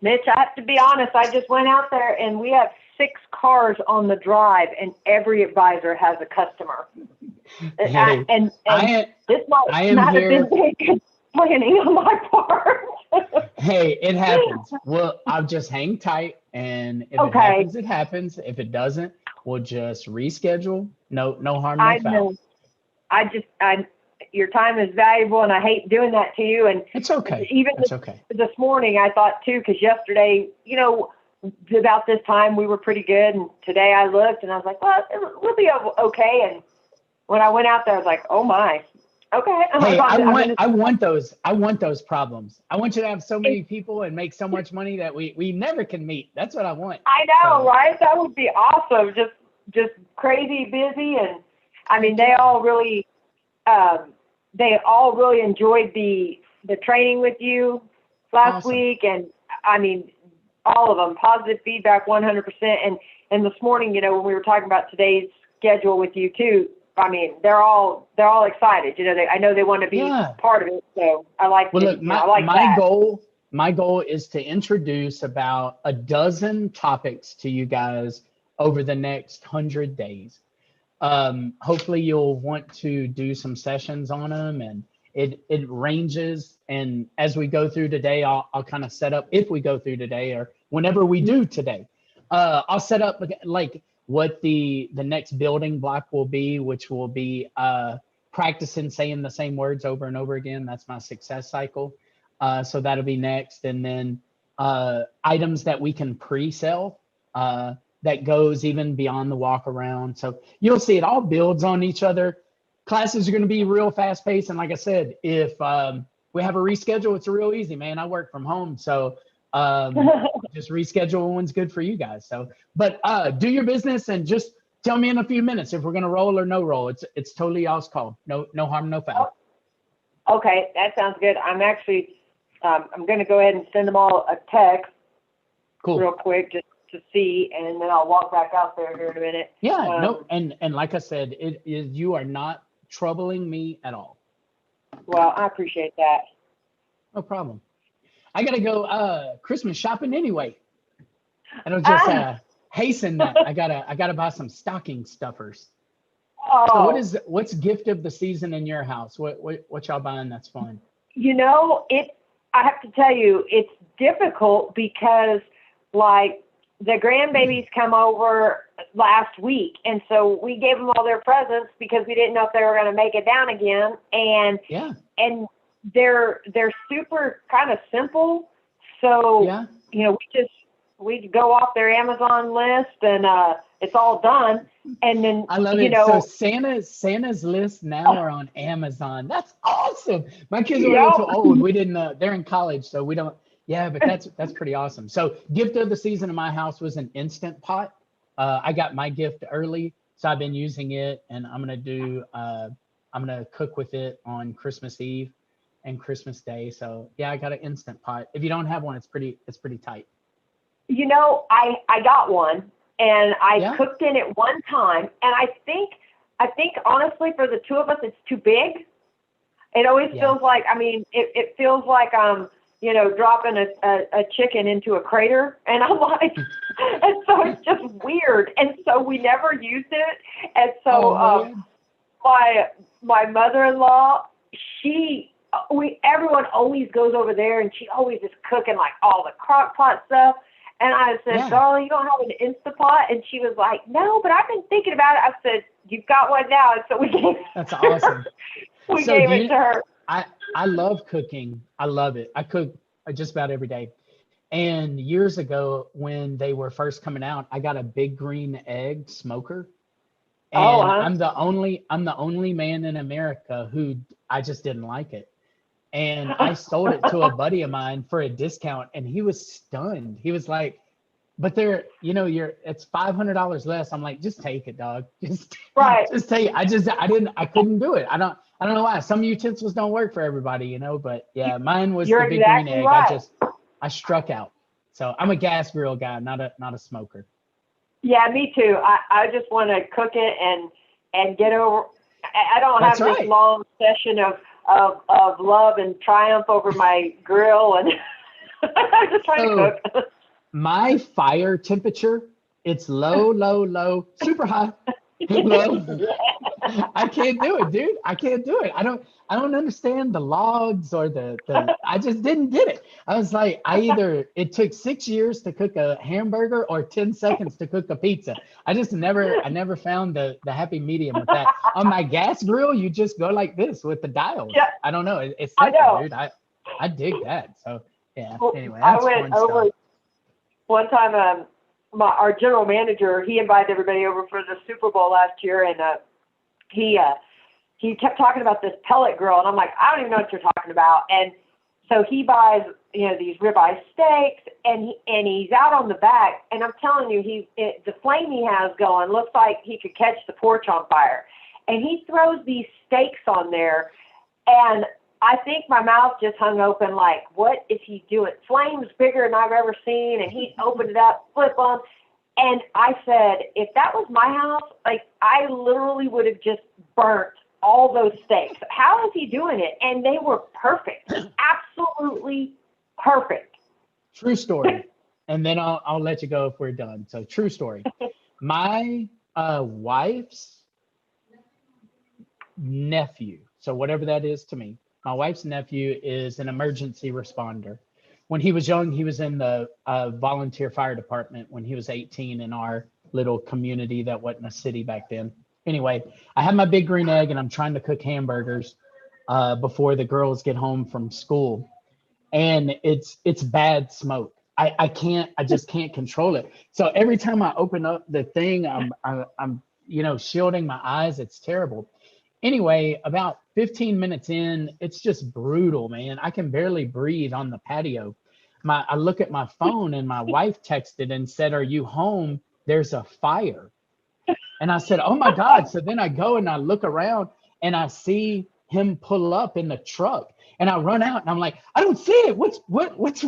Mitch, I have to be honest. I just went out there and we have 6 cars on the drive, and every advisor has a customer. Hey, And this I might am not have here. been very good planning on my part. Hey, it happens. Well, I'll just hang tight, and if it Okay, happens, it happens. If it doesn't, we'll just reschedule. No harm, no I foul. know. Your time is valuable, and I hate doing that to you. And It's okay. even It's okay. this morning, I thought too, because yesterday, about this time we were pretty good, and today I looked and I was like, well, we'll be okay. And when I went out there, I was like, oh my, okay. Hey, I'm I want those problems. I want you to have so many people and make so much money that we never can meet. That's what I want. I know, So, right? That would be awesome. Just crazy busy, and I mean, they all really enjoyed the training with you last awesome. week, and I mean, all of them positive feedback, 100%. And this morning, when we were talking about today's schedule with you too, I mean, they're all excited. I know they want to be part of it, so I like. Well, look, I like that. my goal is to introduce about a dozen topics to you guys over the next 100 days. Hopefully you'll want to do some sessions on them, and it ranges. And as we go through today, I'll kind of set up, if we go through today or whenever we do today, I'll set up like what the next building block will be, which will be practicing saying the same words over and over again. That's my success cycle. So that'll be next. And then items that we can pre-sell that goes even beyond the walk around. So you'll see it all builds on each other. Classes are going to be real fast paced. And like I said, if we have a reschedule, it's real easy, man. I work from home. So just reschedule when one's good for you guys. So, but do your business and just tell me in a few minutes if we're going to roll or no roll. It's totally y'all's call. No harm, no foul. Okay, that sounds good. I'm actually, I'm going to go ahead and send them all a text real quick just to see, and then I'll walk back out there here in a minute. Yeah, no, and like I said, you are not troubling me at all. Well, I appreciate that. No problem. I gotta go Christmas shopping anyway. It'll just hasten that. I gotta buy some stocking stuffers. Oh. So what's gift of the season in your house? What y'all buying that's fun? I have to tell you, it's difficult because like the grandbabies come over last week, and so we gave them all their presents because we didn't know if they were going to make it down again. And they're super kind of simple. So we go off their Amazon list, and it's all done. And then I love it. So Santa's list now are on Amazon. That's awesome. My kids are a little too old. We didn't. They're in college, so we don't. Yeah, but that's pretty awesome. So gift of the season in my house was an Instant Pot. I got my gift early, so I've been using it, and I'm gonna cook with it on Christmas Eve and Christmas Day. So yeah, I got an Instant Pot. If you don't have one, it's pretty tight. I got one, and I cooked in it one time, and I think honestly for the two of us, it's too big. It always feels like, it feels like dropping a chicken into a crater, and I'm like, and so it's just weird, and so we never used it, and so my mother-in-law, everyone always goes over there, and she always is cooking like all the crock pot stuff, and I said, darling, you don't have an Instapot? And she was like, no, but I've been thinking about it. I said, you've got one now, and so we gave That's awesome. gave it to her. I love cooking. I love it. I cook just about every day. And years ago, when they were first coming out, I got a Big Green Egg smoker. And I'm the only man in America who I just didn't like it. And I sold it to a buddy of mine for a discount, and he was stunned. He was like, but it's $500 less. I'm like, just take it, dog. Just take it. I couldn't do it. I don't know why. Some utensils don't work for everybody, but yeah, mine was the Big Green Egg. Right. I struck out. So I'm a gas grill guy, not a smoker. Yeah, me too. I just want to cook it and get over. I don't have this long session of love and triumph over my grill, and I'm just trying So to cook. my fire temperature, it's low, low, low, super high, low. I can't do it, dude. I can't do it. I don't understand the logs or the I just didn't get it. I was like, it took 6 years to cook a hamburger or 10 seconds to cook a pizza. I never found the happy medium with that. On my gas grill, you just go like this with the dials. Yeah, I don't know. It's I simple, know. dude. I dig that. So yeah, Well, anyway, I that's went fun over stuff. one time. Our general manager, he invited everybody over for the Super Bowl last year, and he kept talking about this pellet grill, and I'm like, I don't even know what you're talking about. And so he buys, these ribeye steaks, and he's out on the back, and I'm telling you, the flame he has going looks like he could catch the porch on fire. And he throws these steaks on there, and I think my mouth just hung open like, what is he doing? Flames bigger than I've ever seen, and he opened it up, flip them. And I said, if that was my house, like, I literally would have just burnt all those steaks. How is he doing it? And they were perfect, absolutely perfect. True story. And then I'll let you go if we're done. So true story. My wife's nephew, so whatever that is to me, my wife's nephew is an emergency responder. When he was young, he was in the volunteer fire department when he was 18 in our little community that wasn't a city back then. Anyway, I have my big green egg and I'm trying to cook hamburgers before the girls get home from school. And it's bad smoke. I just can't control it. So every time I open up the thing, I'm shielding my eyes. It's terrible. Anyway, about 15 minutes in, it's just brutal, man. I can barely breathe on the patio. I look at my phone and my wife texted and said, "Are you home? There's a fire." And I said, "Oh my God." So then I go and I look around and I see him pull up in the truck. And I run out and I'm like, "I don't see it. What's wrong? What's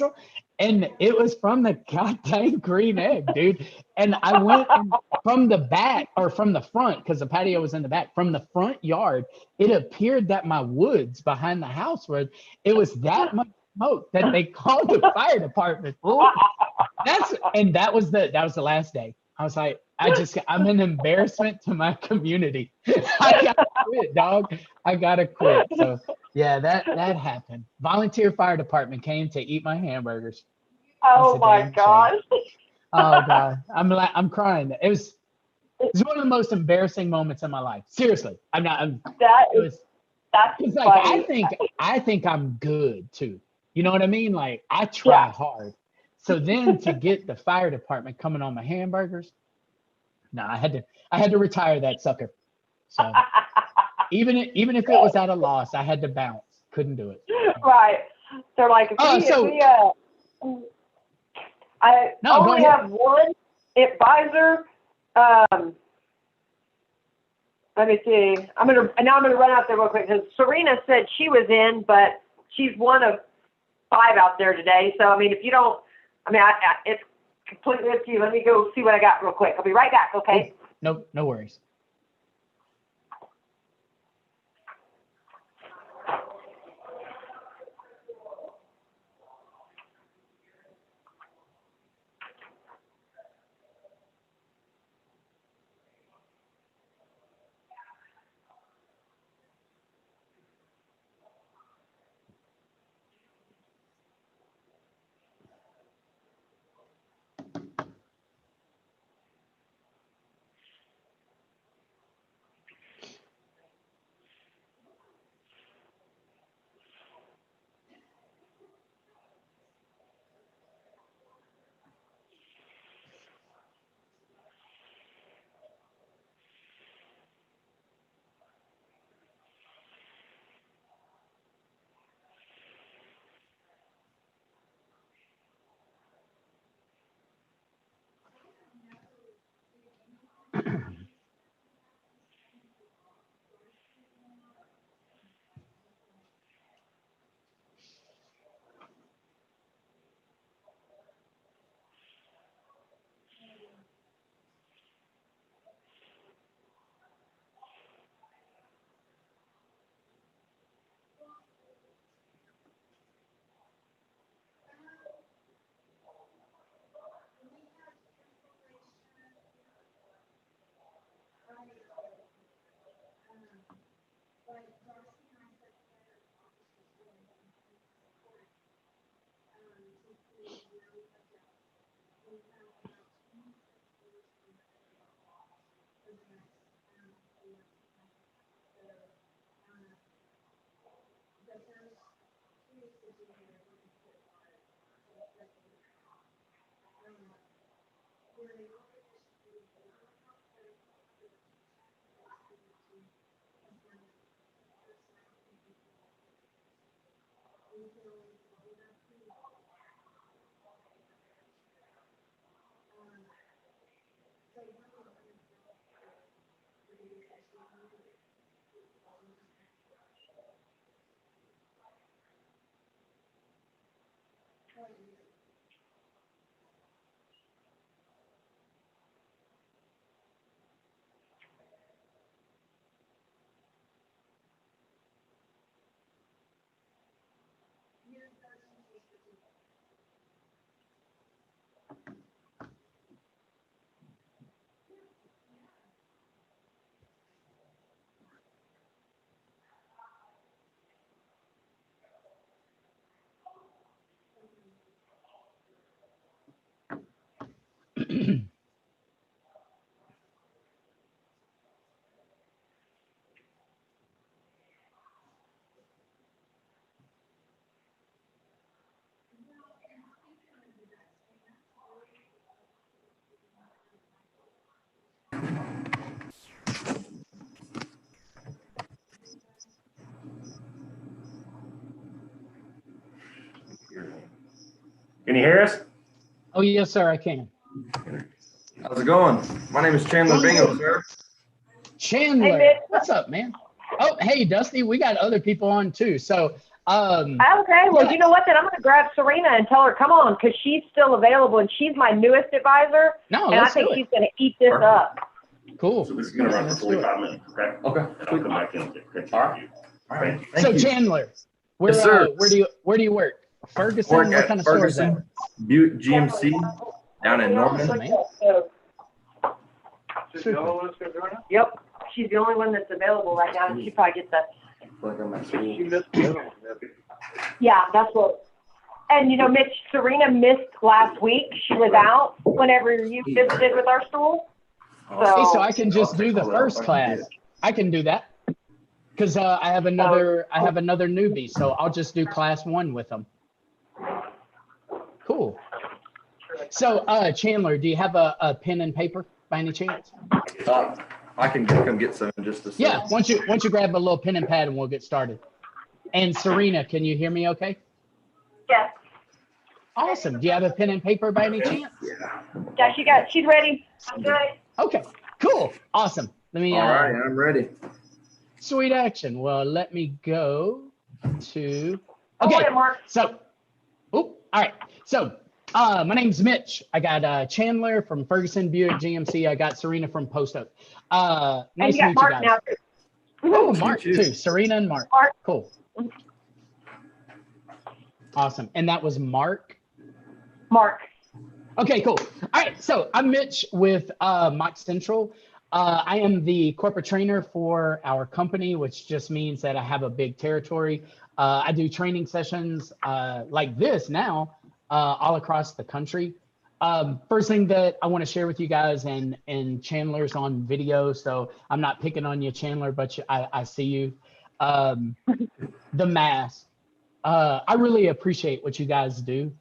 wrong?" And it was from the goddamn green egg, dude. And I went and from the back or from the front, because the patio was in the back, from the front yard, it appeared that my woods behind the house it was that much smoke that they called the fire department. Fool. That was the last day. I was like, I'm an embarrassment to my community. I gotta quit, dog. I gotta quit. So yeah, that happened. Volunteer fire department came to eat my hamburgers. That's Oh a my damn shame. gosh. Oh God, I'm crying. It was one of the most embarrassing moments in my life. Seriously, I'm not. That It is was. that's It's like I funny. think I think I'm good too. You know what I mean? Like I Yeah. try hard. So then to get the fire department coming on my hamburgers, no, I had to retire that sucker. So even if it was at a loss, I had to bounce. Couldn't do it. Right. They're like, Oh, so I no, go only ahead. have one advisor. Um, Let me see. I'm gonna run out there real quick because Serena said she was in, but she's one of 5 out there today. So I mean, if you don't, it's completely up to you. Let me go see what I got real quick. I'll be right back. Okay. No worries. Can you hear us? Oh, yes, sir, I can. How's it going? My name is Chandler Bingham, sir. Chandler, Hey, Mitch. what's up, man? Oh, hey, Dusty, we got other people on too. So, Okay, well, yes. you know what? Then I'm going to grab Serena and tell her, come on, because she's still available, and she's my newest advisor. No, and I let's think do she's it. going to eat this Perfect. up. Cool. So this is going to run for Let's do it. 45 minutes, okay? Okay. And I'll come back in and get pictures of you. All right. Thank So, you. Chandler, where, Yes, sir. where do you work? Ferguson? Work What at kind of store is that? Ferguson Buick GMC down in Norman. Awesome, man. Yep, she's the only one that's available right now, and she probably gets that. Like I'm at school. Yeah, that's what. And, you know, Mitch, Serena missed last week. She was out whenever you visited with our school. Hey, so I can just do the first class. I can do that because I have another newbie, so I'll just do class 1 with them. Cool. So, Chandler, do you have a pen and paper by any chance? I can come get some in just a second. Yeah. Once you grab a little pen and pad, and we'll get started. And Serena, can you hear me? Okay. Yes. Awesome. Do you have a pen and paper by any chance? Yeah, she's ready. Okay. Cool. Awesome. Let me. All right, I'm ready. Sweet action. Well, let me go to. Oh, Okay. wait, Mark. So, all right. So, my name's Mitch. I got Chandler from Ferguson Buick GMC. I got Serena from Post Oak. Nice And to you meet got you Mark guys. now, too. Oh, Mark you. too. Serena and Mark. Mark. Cool. Awesome. And that was Mark. Mark. Okay, cool. All right, so I'm Mitch with Mock Central. I am the corporate trainer for our company, which just means that I have a big territory. I do training sessions like this now all across the country. First thing that I want to share with you guys, and Chandler's on video, so I'm not picking on you, Chandler, but I see you. The mask. I really appreciate what you guys do.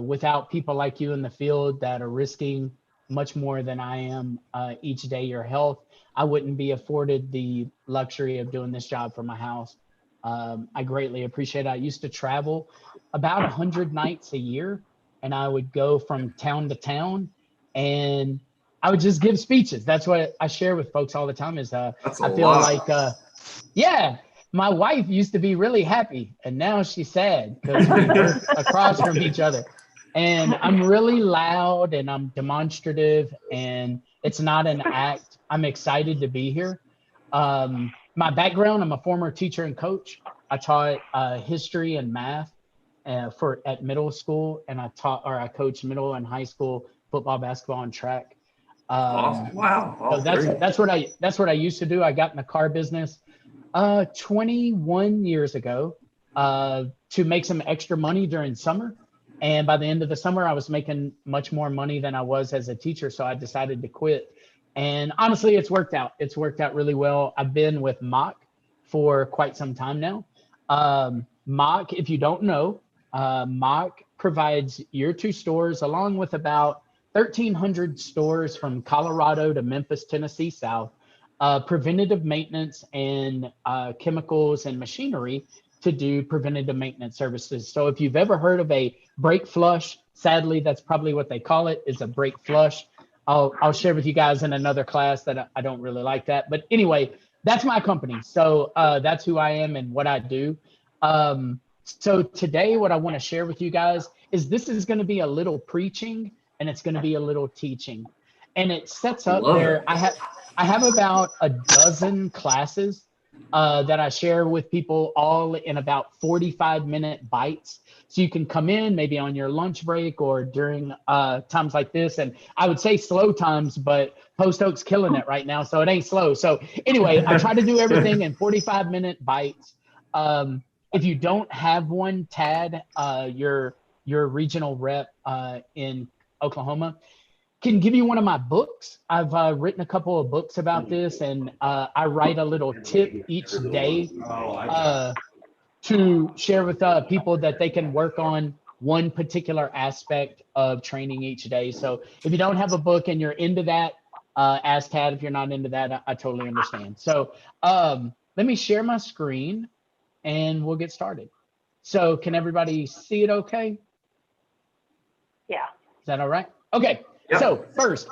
Without people like you in the field that are risking much more than I am each day your health, I wouldn't be afforded the luxury of doing this job from my house. I greatly appreciate it. I used to travel about 100 nights a year, and I would go from town to town, and I would just give speeches. That's what I share with folks all the time is I feel like, yeah, my wife used to be really happy, and now she's sad because we work across from each other. And I'm really loud and I'm demonstrative, and it's not an act. I'm excited to be here. My background, I'm a former teacher and coach. I taught history and math at middle school, and I coached middle and high school football, basketball, and track. Awesome. Wow. So that's what I used to do. I got in the car business 21 years ago to make some extra money during summer. And by the end of the summer, I was making much more money than I was as a teacher. So I decided to quit. And honestly, it's worked out. It's worked out really well. I've been with Mock for quite some time now. Mock, if you don't know, Mock provides your two stores along with about 1,300 stores from Colorado to Memphis, Tennessee South, preventative maintenance and chemicals and machinery to do preventative maintenance services. So if you've ever heard of a brake flush, sadly, that's probably what they call it, is a brake flush. I'll share with you guys in another class that I don't really like that. But anyway, that's my company. So that's who I am and what I do. So today, what I want to share with you guys is this is going to be a little preaching and it's going to be a little teaching. And it sets up there. I have about a dozen classes that I share with people all in about 45-minute bites. So you can come in maybe on your lunch break or during times like this. And I would say slow times, but Post Oak's killing it right now. So it ain't slow. So anyway, I try to do everything in 45-minute bites. If you don't have one, Tad, your regional rep in Oklahoma, can give you one of my books. I've written a couple of books about this, and I write a little tip each day to share with people that they can work on one particular aspect of training each day. So if you don't have a book and you're into that, ask Tad. If you're not into that, I totally understand. So let me share my screen and we'll get started. So can everybody see it okay? Yeah. Is that all right? Okay. Yep. So first,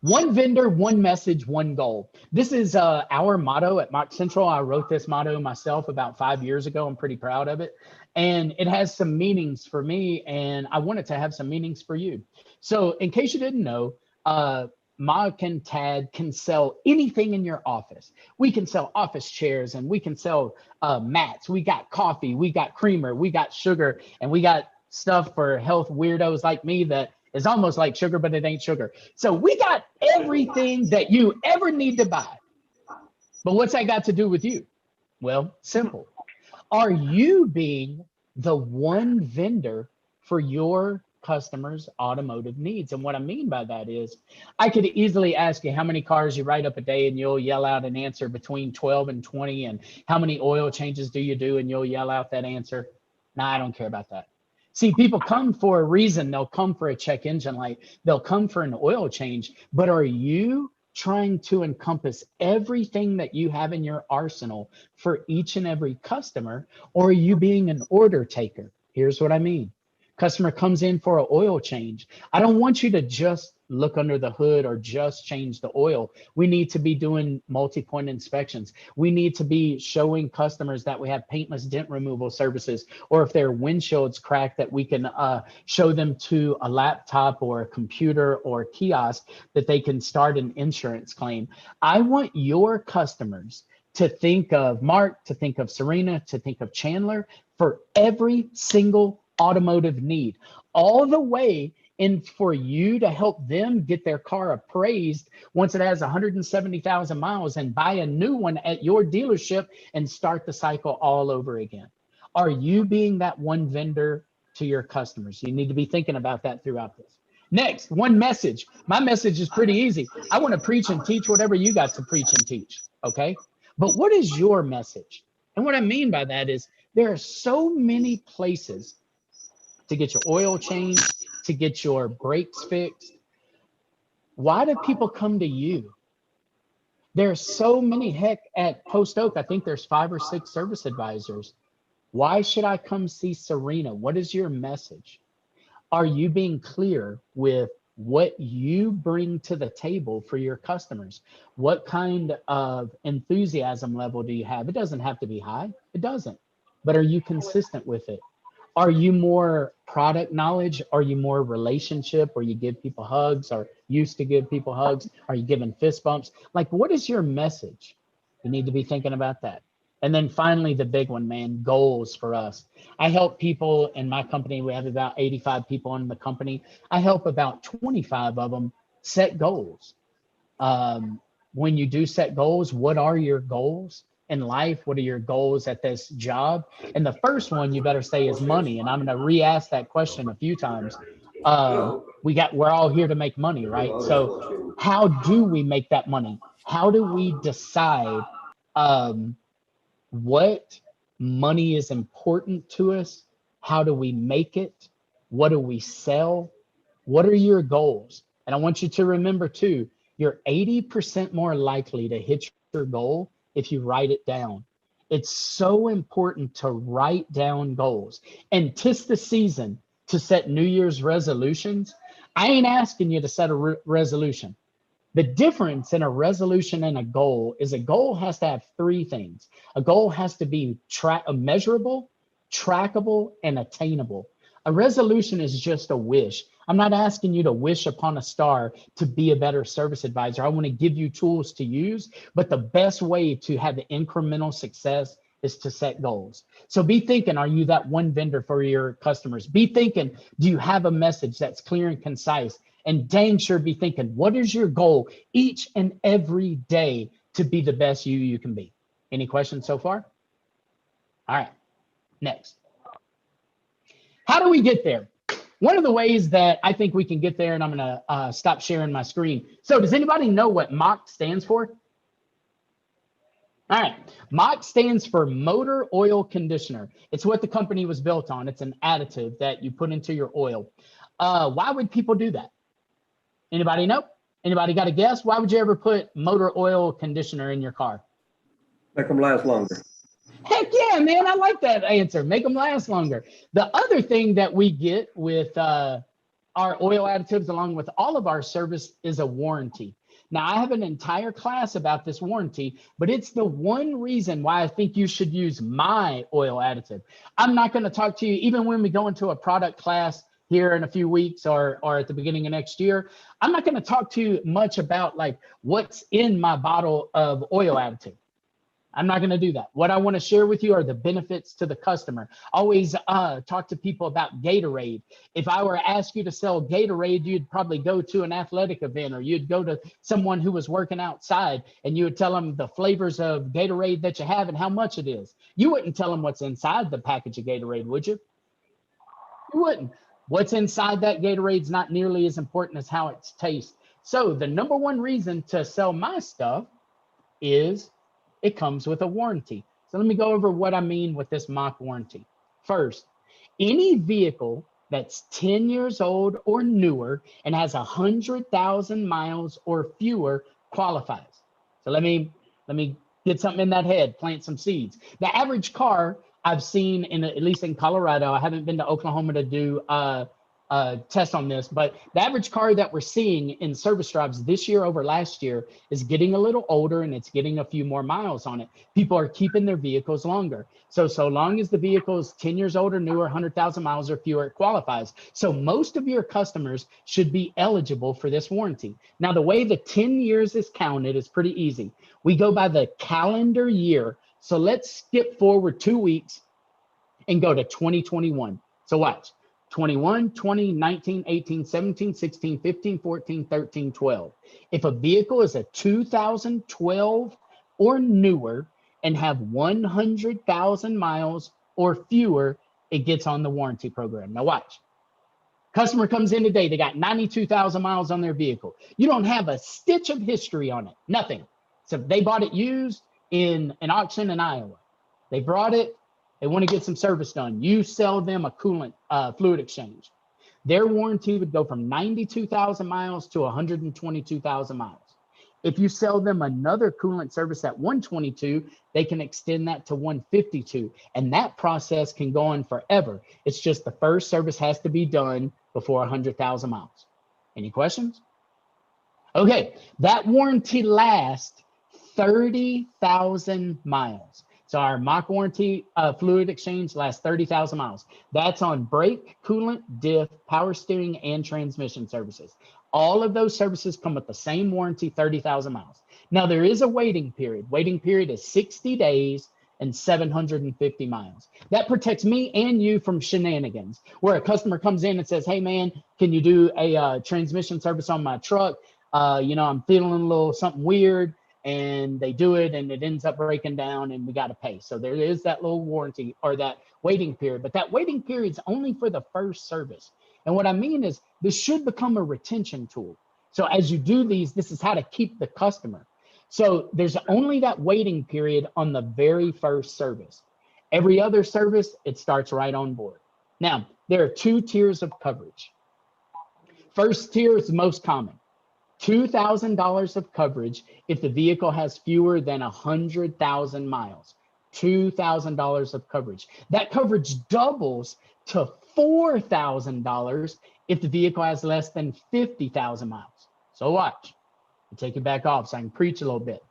one vendor, one message, one goal. This is our motto at Mock Central. I wrote this motto myself about 5 years ago. I'm pretty proud of it. And it has some meanings for me, and I want it to have some meanings for you. So in case you didn't know, Mock and Tad can sell anything in your office. We can sell office chairs and we can sell mats. We got coffee, we got creamer, we got sugar, and we got stuff for health weirdos like me that is almost like sugar, but it ain't sugar. So we got everything that you ever need to buy. But what's that got to do with you? Well, simple. Are you being the one vendor for your customers' automotive needs? And what I mean by that is I could easily ask you how many cars you write up a day and you'll yell out an answer between 12 and 20, and how many oil changes do you do and you'll yell out that answer. Nah, I don't care about that. See, people come for a reason. They'll come for a check engine light. They'll come for an oil change. But are you trying to encompass everything that you have in your arsenal for each and every customer? Or are you being an order taker? Here's what I mean. Customer comes in for an oil change. I don't want you to just look under the hood or just change the oil. We need to be doing multi-point inspections. We need to be showing customers that we have paintless dent removal services, or if their windshield's cracked, that we can show them to a laptop or a computer or a kiosk that they can start an insurance claim. I want your customers to think of Mark, to think of Serena, to think of Chandler for every single automotive need, all the way in for you to help them get their car appraised once it has 170,000 miles and buy a new one at your dealership and start the cycle all over again. Are you being that one vendor to your customers? You need to be thinking about that throughout this. Next, one message. My message is pretty easy. I want to preach and teach whatever you got to preach and teach, okay? But what is your message? And what I mean by that is there are so many places to get your oil changed, to get your brakes fixed. Why do people come to you? There's so many, heck, at Post Oak, I think there's 5 or 6 service advisors. Why should I come see Serena? What is your message? Are you being clear with what you bring to the table for your customers? What kind of enthusiasm level do you have? It doesn't have to be high. It doesn't. But are you consistent with it? Are you more product knowledge? Are you more relationship, or you give people hugs, or used to give people hugs? Are you giving fist bumps? Like, what is your message? You need to be thinking about that. And then finally, the big one, man, goals for us. I help people in my company. We have about 85 people in the company. I help about 25 of them set goals. When you do set goals, what are your goals in life? What are your goals at this job? And the first one you better say is money. And I'm going to re-ask that question a few times. We're all here to make money, right? So how do we make that money? How do we decide what Money is important to us. How do we make it? What do we sell? What are your goals? And I want you to remember too, you're 80% more likely to hit your goal if you write it down. It's so important to write down goals. And 'tis the season to set New Year's resolutions. I ain't asking you to set a resolution. The difference in a resolution and a goal is a goal has to have three things. A goal has to be measurable, trackable, and attainable. A resolution is just a wish. I'm not asking you to wish upon a star to be a better service advisor. I want to give you tools to use, but the best way to have incremental success is to set goals. So be thinking, are you that one vendor for your customers? Be thinking, do you have a message that's clear and concise? And dang sure be thinking, what is your goal each and every day to be the best you can be? Any questions so far? All right, next. How do we get there? One of the ways that I think we can get there, and I'm gonna stop sharing my screen. So does anybody know what MOC stands for? All right, MOC stands for motor oil conditioner. It's what the company was built on. It's an additive that you put into your oil. Why would people do that? Anybody know? Anybody got a guess? Why would you ever put motor oil conditioner in your car? Make them last longer. Heck yeah, man. I like that answer. Make them last longer. The other thing that we get with our oil additives, along with all of our service, is a warranty. Now, I have an entire class about this warranty, but it's the one reason why I think you should use my oil additive. I'm not going to talk to you, even when we go into a product class here in a few weeks or at the beginning of next year, I'm not going to talk to you much about like what's in my bottle of oil additive. I'm not going to do that. What I want to share with you are the benefits to the customer. Always talk to people about Gatorade. If I were to ask you to sell Gatorade, you'd probably go to an athletic event, or you'd go to someone who was working outside and you would tell them the flavors of Gatorade that you have and how much it is. You wouldn't tell them what's inside the package of Gatorade, would you? You wouldn't. What's inside that Gatorade is not nearly as important as how it tastes. So the number one reason to sell my stuff is it comes with a warranty. So let me go over what I mean with this MOC warranty. First, any vehicle that's 10 years old or newer and has 100,000 miles or fewer qualifies. So let me get something in that head, plant some seeds. The average car I've seen, at least in Colorado, I haven't been to Oklahoma to do test on this, but the average car that we're seeing in service drives this year over last year is getting a little older, and it's getting a few more miles on it. People are keeping their vehicles longer. So long as the vehicle is 10 years old or newer, 100,000 miles or fewer, it qualifies. So most of your customers should be eligible for this warranty. Now, the way the 10 years is counted is pretty easy. We go by the calendar year. So let's skip forward 2 weeks and go to 2021. So watch. 21, 20, 19, 18, 17, 16, 15, 14, 13, 12. If a vehicle is a 2012 or newer and have 100,000 miles or fewer, it gets on the warranty program. Now watch. Customer comes in today, they got 92,000 miles on their vehicle. You don't have a stitch of history on it, nothing. So they bought it used in an auction in Iowa. They brought it. They want to get some service done. You sell them a coolant fluid exchange. Their warranty would go from 92,000 miles to 122,000 miles. If you sell them another coolant service at 122, they can extend that to 152. And that process can go on forever. It's just the first service has to be done before 100,000 miles. Any questions? Okay, that warranty lasts 30,000 miles. So our MOC warranty fluid exchange lasts 30,000 miles. That's on brake, coolant, diff, power steering, and transmission services. All of those services come with the same warranty, 30,000 miles. Now, there is a waiting period. Waiting period is 60 days and 750 miles. That protects me and you from shenanigans, where a customer comes in and says, hey, man, can you do a transmission service on my truck? I'm feeling a little something weird. And they do it and it ends up breaking down and we got to pay. So there is that little warranty or that waiting period, but that waiting period is only for the first service. And what I mean is this should become a retention tool. So as you do these, this is how to keep the customer. So there's only that waiting period on the very first service. Every other service, it starts right on board. Now, there are 2 tiers of coverage. First tier is the most common. $2,000 of coverage if the vehicle has fewer than 100,000 miles. $2,000 of coverage. That coverage doubles to $4,000 if the vehicle has less than 50,000 miles. So watch. I'll take it back off so I can preach a little bit.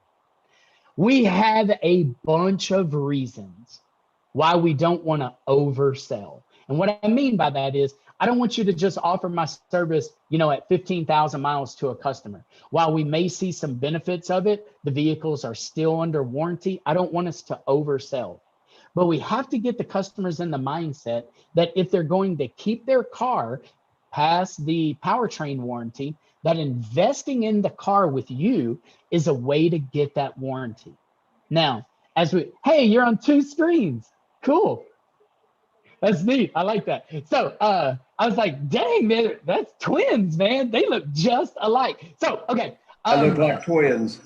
We have a bunch of reasons why we don't want to oversell. And what I mean by that is, I don't want you to just offer my service, at 15,000 miles to a customer. While we may see some benefits of it, the vehicles are still under warranty. I don't want us to oversell. But we have to get the customers in the mindset that if they're going to keep their car past the powertrain warranty, that investing in the car with you is a way to get that warranty. Now, hey, you're on 2 screens. Cool. That's neat. I like that. So I was like, dang, man, that's twins, man. They look just alike. So, okay. I look like twins.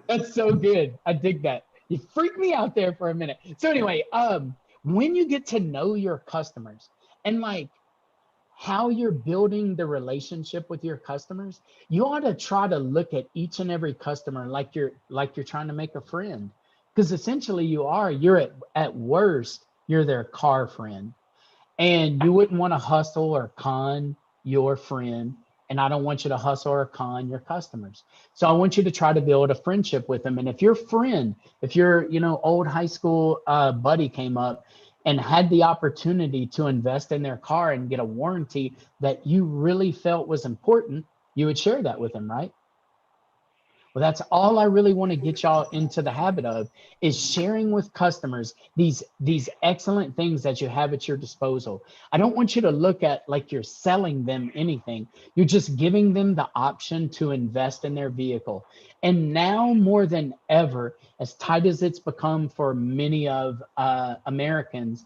That's so good. I dig that. You freaked me out there for a minute. So anyway, when you get to know your customers and like how you're building the relationship with your customers, you ought to try to look at each and every customer like you're trying to make a friend. Because essentially you're at worst, you're their car friend. And you wouldn't want to hustle or con your friend. And I don't want you to hustle or con your customers. So I want you to try to build a friendship with them. And if your old high school buddy came up and had the opportunity to invest in their car and get a warranty that you really felt was important, you would share that with them, right? Well, that's all I really want to get y'all into the habit of, is sharing with customers these excellent things that you have at your disposal. I don't want you to look at like you're selling them anything. You're just giving them the option to invest in their vehicle. And now more than ever, as tight as it's become for many of Americans,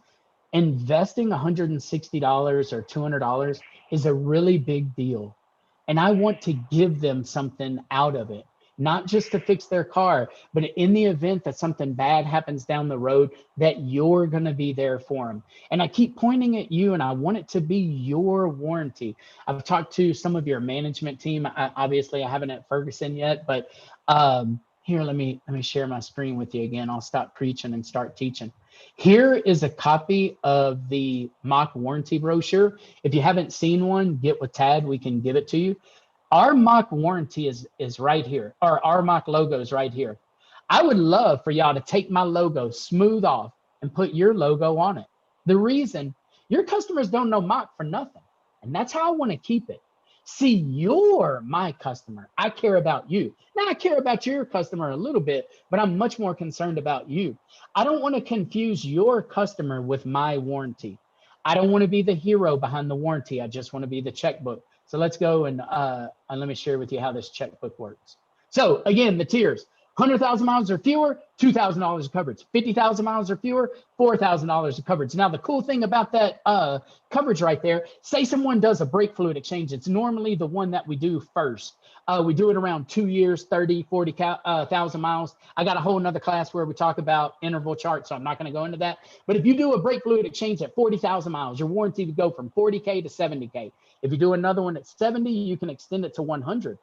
investing $160 or $200 is a really big deal. And I want to give them something out of it. Not just to fix their car, but in the event that something bad happens down the road, that you're going to be there for them. And I keep pointing at you, and I want it to be your warranty. I've talked to some of your management team. Obviously, I haven't at Ferguson yet, but here, let me share my screen with you again. I'll stop preaching and start teaching. Here is a copy of the mock warranty brochure. If you haven't seen one, get with Tad. We can give it to you. Our mock warranty is right here, or our mock logo is right here. I would love for y'all to take my logo, smooth off, and put your logo on it. The reason, your customers don't know mock for nothing. And that's how I want to keep it. See, you're my customer. I care about you. Now I care about your customer a little bit, but I'm much more concerned about you. I don't want to confuse your customer with my warranty. I don't want to be the hero behind the warranty. I just want to be the checkbook. So let's go and let me share with you how this checkbook works. So again, the tiers: 100,000 miles or fewer, $2,000 of coverage. 50,000 miles or fewer, $4,000 of coverage. Now, the cool thing about that coverage right there, say someone does a brake fluid exchange, it's normally the one that we do first. We do it around 2 years, 30, 40,000 miles. I got a whole nother class where we talk about interval charts, so I'm not going to go into that. But if you do a brake fluid exchange at 40,000 miles, your warranty would go from 40K to 70K. If you do another one at 70, you can extend it to 100.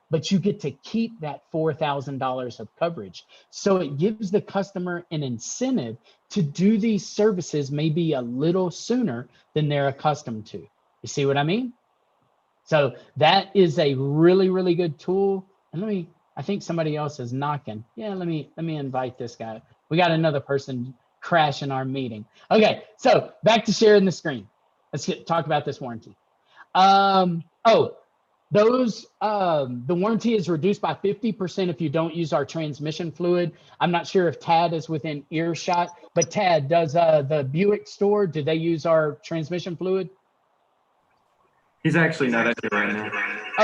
But you get to keep that $4,000 of coverage. So it gives the customer an incentive to do these services maybe a little sooner than they're accustomed to. You see what I mean? So that is a really, really good tool. And I think somebody else is knocking. Yeah, let me invite this guy. We got another person crashing our meeting. Okay, so back to sharing the screen. Let's talk about this warranty. The warranty is reduced by 50% if you don't use our transmission fluid. I'm not sure if Tad is within earshot, but Tad, does the Buick store, do they use our transmission fluid? He's actually not at it right now.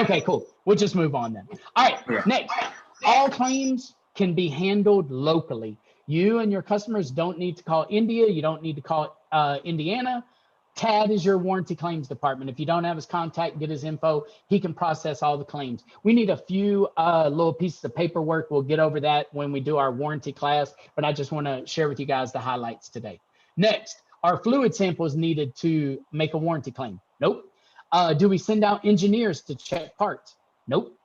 Okay, cool. We'll just move on then. All right, okay. Next, all claims can be handled locally. You and your customers don't need to call India. You don't need to call Indiana. Tad is your warranty claims department. If you don't have his contact, get his info. He can process all the claims. We need a few little pieces of paperwork. We'll get over that when we do our warranty class, but I just want to share with you guys the highlights today. Next, are fluid samples needed to make a warranty claim? Nope. Do we send out engineers to check parts? Nope.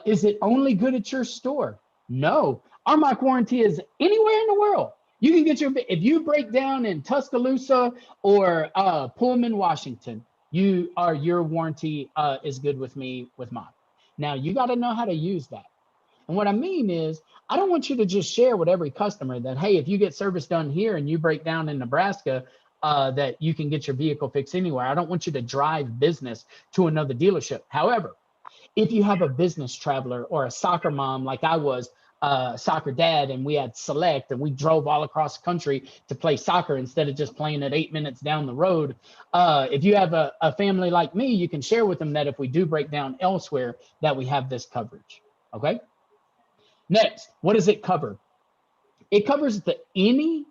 Is it only good at your store? No. Our mock warranty is anywhere in the world. You can get if you break down in Tuscaloosa or Pullman, Washington, your warranty is good with me with mock. Now you got to know how to use that. And what I mean is, I don't want you to just share with every customer that, hey, if you get service done here and you break down in Nebraska, that you can get your vehicle fixed anywhere. I don't want you to drive business to another dealership. However, if you have a business traveler or a soccer mom like I was, soccer dad, and we had select and we drove all across the country to play soccer instead of just playing it 8 minutes down the road. If you have a family like me, you can share with them that if we do break down elsewhere, that we have this coverage. Okay. Next, what does it cover? It covers any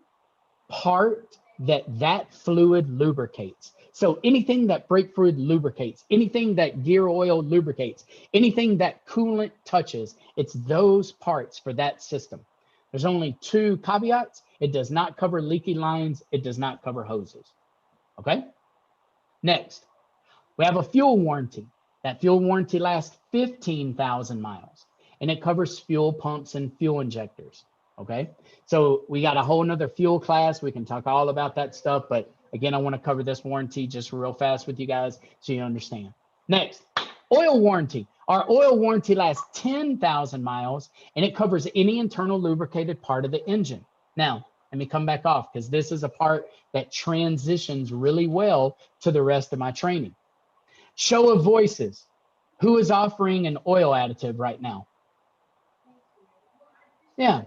part that fluid lubricates. So anything that brake fluid lubricates, anything that gear oil lubricates, anything that coolant touches, it's those parts for that system. There's only 2 caveats. It does not cover leaky lines. It does not cover hoses. Okay. Next, we have a fuel warranty. That fuel warranty lasts 15,000 miles. And it covers fuel pumps and fuel injectors. Okay, so we got a whole nother fuel class. We can talk all about that stuff, but again, I want to cover this warranty just real fast with you guys so you understand. Next, oil warranty. Our oil warranty lasts 10,000 miles, and it covers any internal lubricated part of the engine. Now, let me come back off because this is a part that transitions really well to the rest of my training. Show of voices. Who is offering an oil additive right now? Yeah.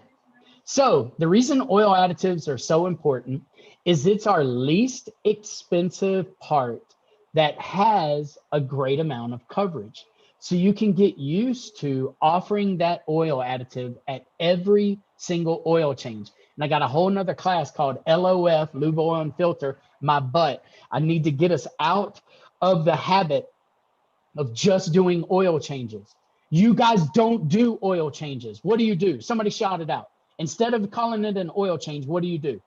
So the reason oil additives are so important is it's our least expensive part that has a great amount of coverage. So you can get used to offering that oil additive at every single oil change. And I got a whole nother class called LOF, Lube Oil and Filter, my butt. I need to get us out of the habit of just doing oil changes. You guys don't do oil changes. What do? Somebody shout it out. Instead of calling it an oil change, what do?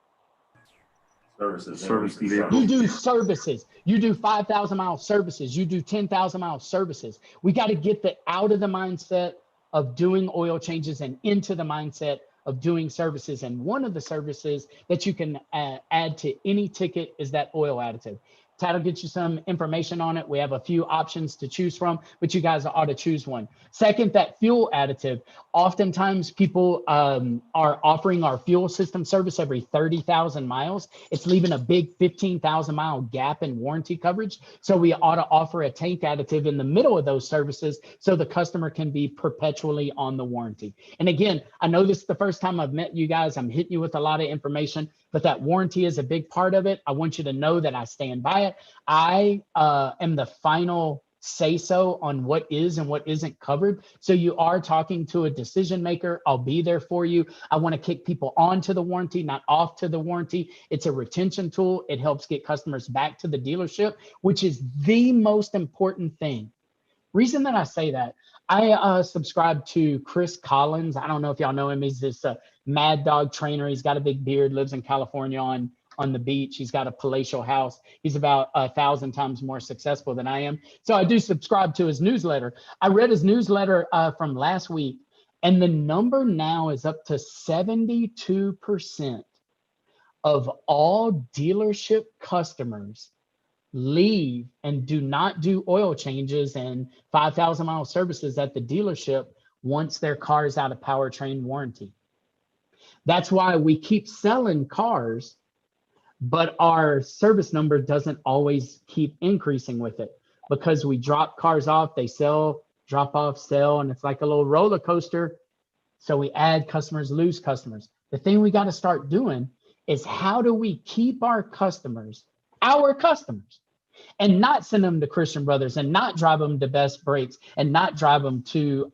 Services. You do services. You do 5,000 mile services. You do 10,000 mile services. We got to get out of the mindset of doing oil changes and into the mindset of doing services. And one of the services that you can add to any ticket is that oil additive. Tad will get you some information on it. We have a few options to choose from, but you guys ought to choose one. Second, that fuel additive. Oftentimes people are offering our fuel system service every 30,000 miles. It's leaving a big 15,000 mile gap in warranty coverage. So we ought to offer a tank additive in the middle of those services so the customer can be perpetually on the warranty. And again, I know this is the first time I've met you guys. I'm hitting you with a lot of information, but that warranty is a big part of it. I want you to know that I stand by it. I am the final say-so on what is and what isn't covered. So you are talking to a decision maker. I'll be there for you. I want to kick people onto the warranty, not off to the warranty. It's a retention tool. It helps get customers back to the dealership, which is the most important thing. Reason that I say that, I subscribe to Chris Collins. I don't know if y'all know him. He's this mad dog trainer. He's got a big beard, lives in California on the beach. He's got a palatial house. He's about 1,000 times more successful than I am. So I do subscribe to his newsletter. I read his newsletter from last week, and the number now is up to 72% of all dealership customers leave and do not do oil changes and 5,000 mile services at the dealership once their car is out of powertrain warranty. That's why we keep selling cars, but our service number doesn't always keep increasing with it because we drop cars off, they sell, drop off, sell, and it's like a little roller coaster. So we add customers, lose customers. The thing we got to start doing is how do we keep our customers, and not send them to Christian Brothers and not drive them to Best Brakes and not drive them to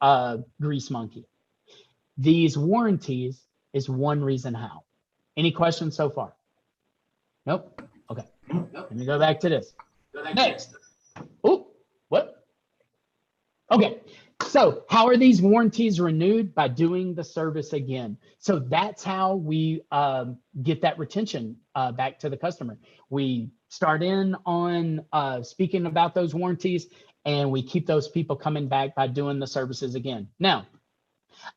Grease Monkey. These warranties is one reason how. Any questions so far? Nope. Okay. Let me go back to this. Next. Oh, what? Okay. So how are these warranties renewed? By doing the service again. So that's how we get that retention back to the customer. We start in on speaking about those warranties, and we keep those people coming back by doing the services again. Now,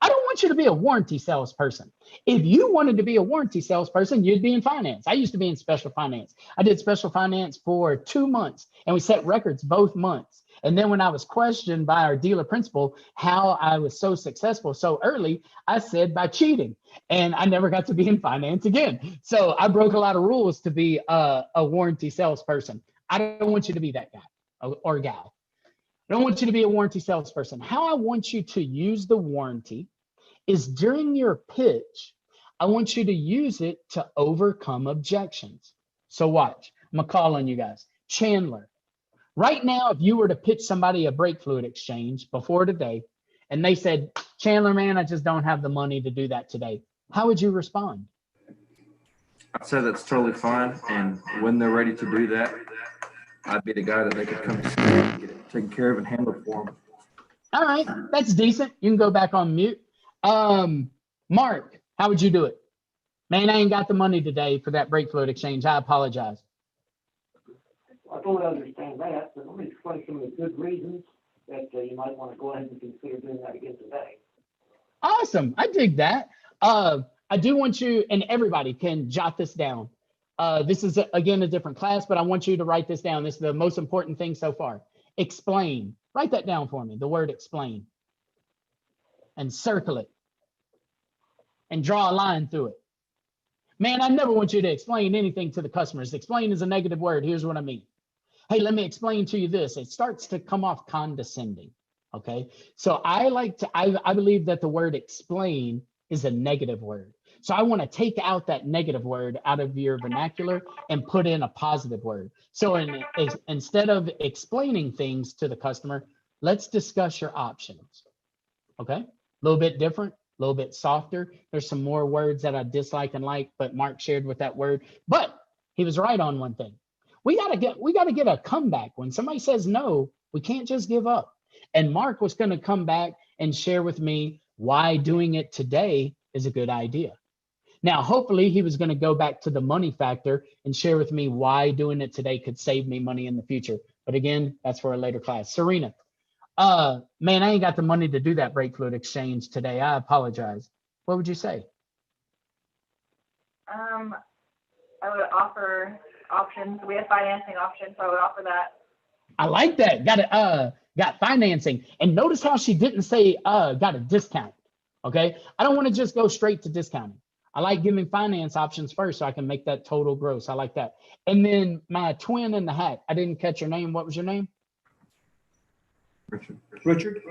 I don't want you to be a warranty salesperson. If you wanted to be a warranty salesperson, you'd be in finance. I used to be in special finance. I did special finance for 2 months, and we set records both months. And then when I was questioned by our dealer principal how I was so successful so early, I said by cheating. And I never got to be in finance again. So I broke a lot of rules to be a warranty salesperson. I don't want you to be that guy or gal. I don't want you to be a warranty salesperson. How I want you to use the warranty is during your pitch, I want you to use it to overcome objections. So watch, I'm gonna call on you guys. Chandler, right now, if you were to pitch somebody a brake fluid exchange before today, and they said, Chandler, man, I just don't have the money to do that today, how would you respond? I said that's totally fine, and when they're ready to do that, I'd be the guy that they could come see and get it taken care of and handled for them. All right, that's decent. You can go back on mute. Mark, how would you do it? Man, I ain't got the money today for that brake fluid exchange. I apologize. I totally understand that, but let me explain some of the good reasons that you might want to go ahead and consider doing that again today. Awesome. I dig that. I do want you, and everybody can jot this down. This is, again, a different class, but I want you to write this down. This is the most important thing so far. Explain. Write that down for me, the word explain. And circle it. And draw a line through it. Man, I never want you to explain anything to the customers. Explain is a negative word. Here's what I mean. Hey, let me explain to you this. It starts to come off condescending. Okay. So I believe that the word explain is a negative word. So I want to take out that negative word out of your vernacular and put in a positive word. So instead of explaining things to the customer, let's discuss your options. Okay. A little bit different, a little bit softer. There's some more words that I dislike and like, but Mark shared with that word. But he was right on one thing. We gotta get a comeback. When somebody says no, we can't just give up. And Mark was going to come back and share with me why doing it today is a good idea. Now, hopefully he was going to go back to the money factor and share with me why doing it today could save me money in the future. But again, that's for a later class. Serena, man, I ain't got the money to do that brake fluid exchange today. I apologize. What would you say? I would offer options. We have financing options, so I would offer that. I like that. Got financing. And notice how she didn't say got a discount. Okay. I don't want to just go straight to discounting. I like giving finance options first so I can make that total gross. I like that. And then my twin in the hat. I didn't catch your name. What was your name? Richard.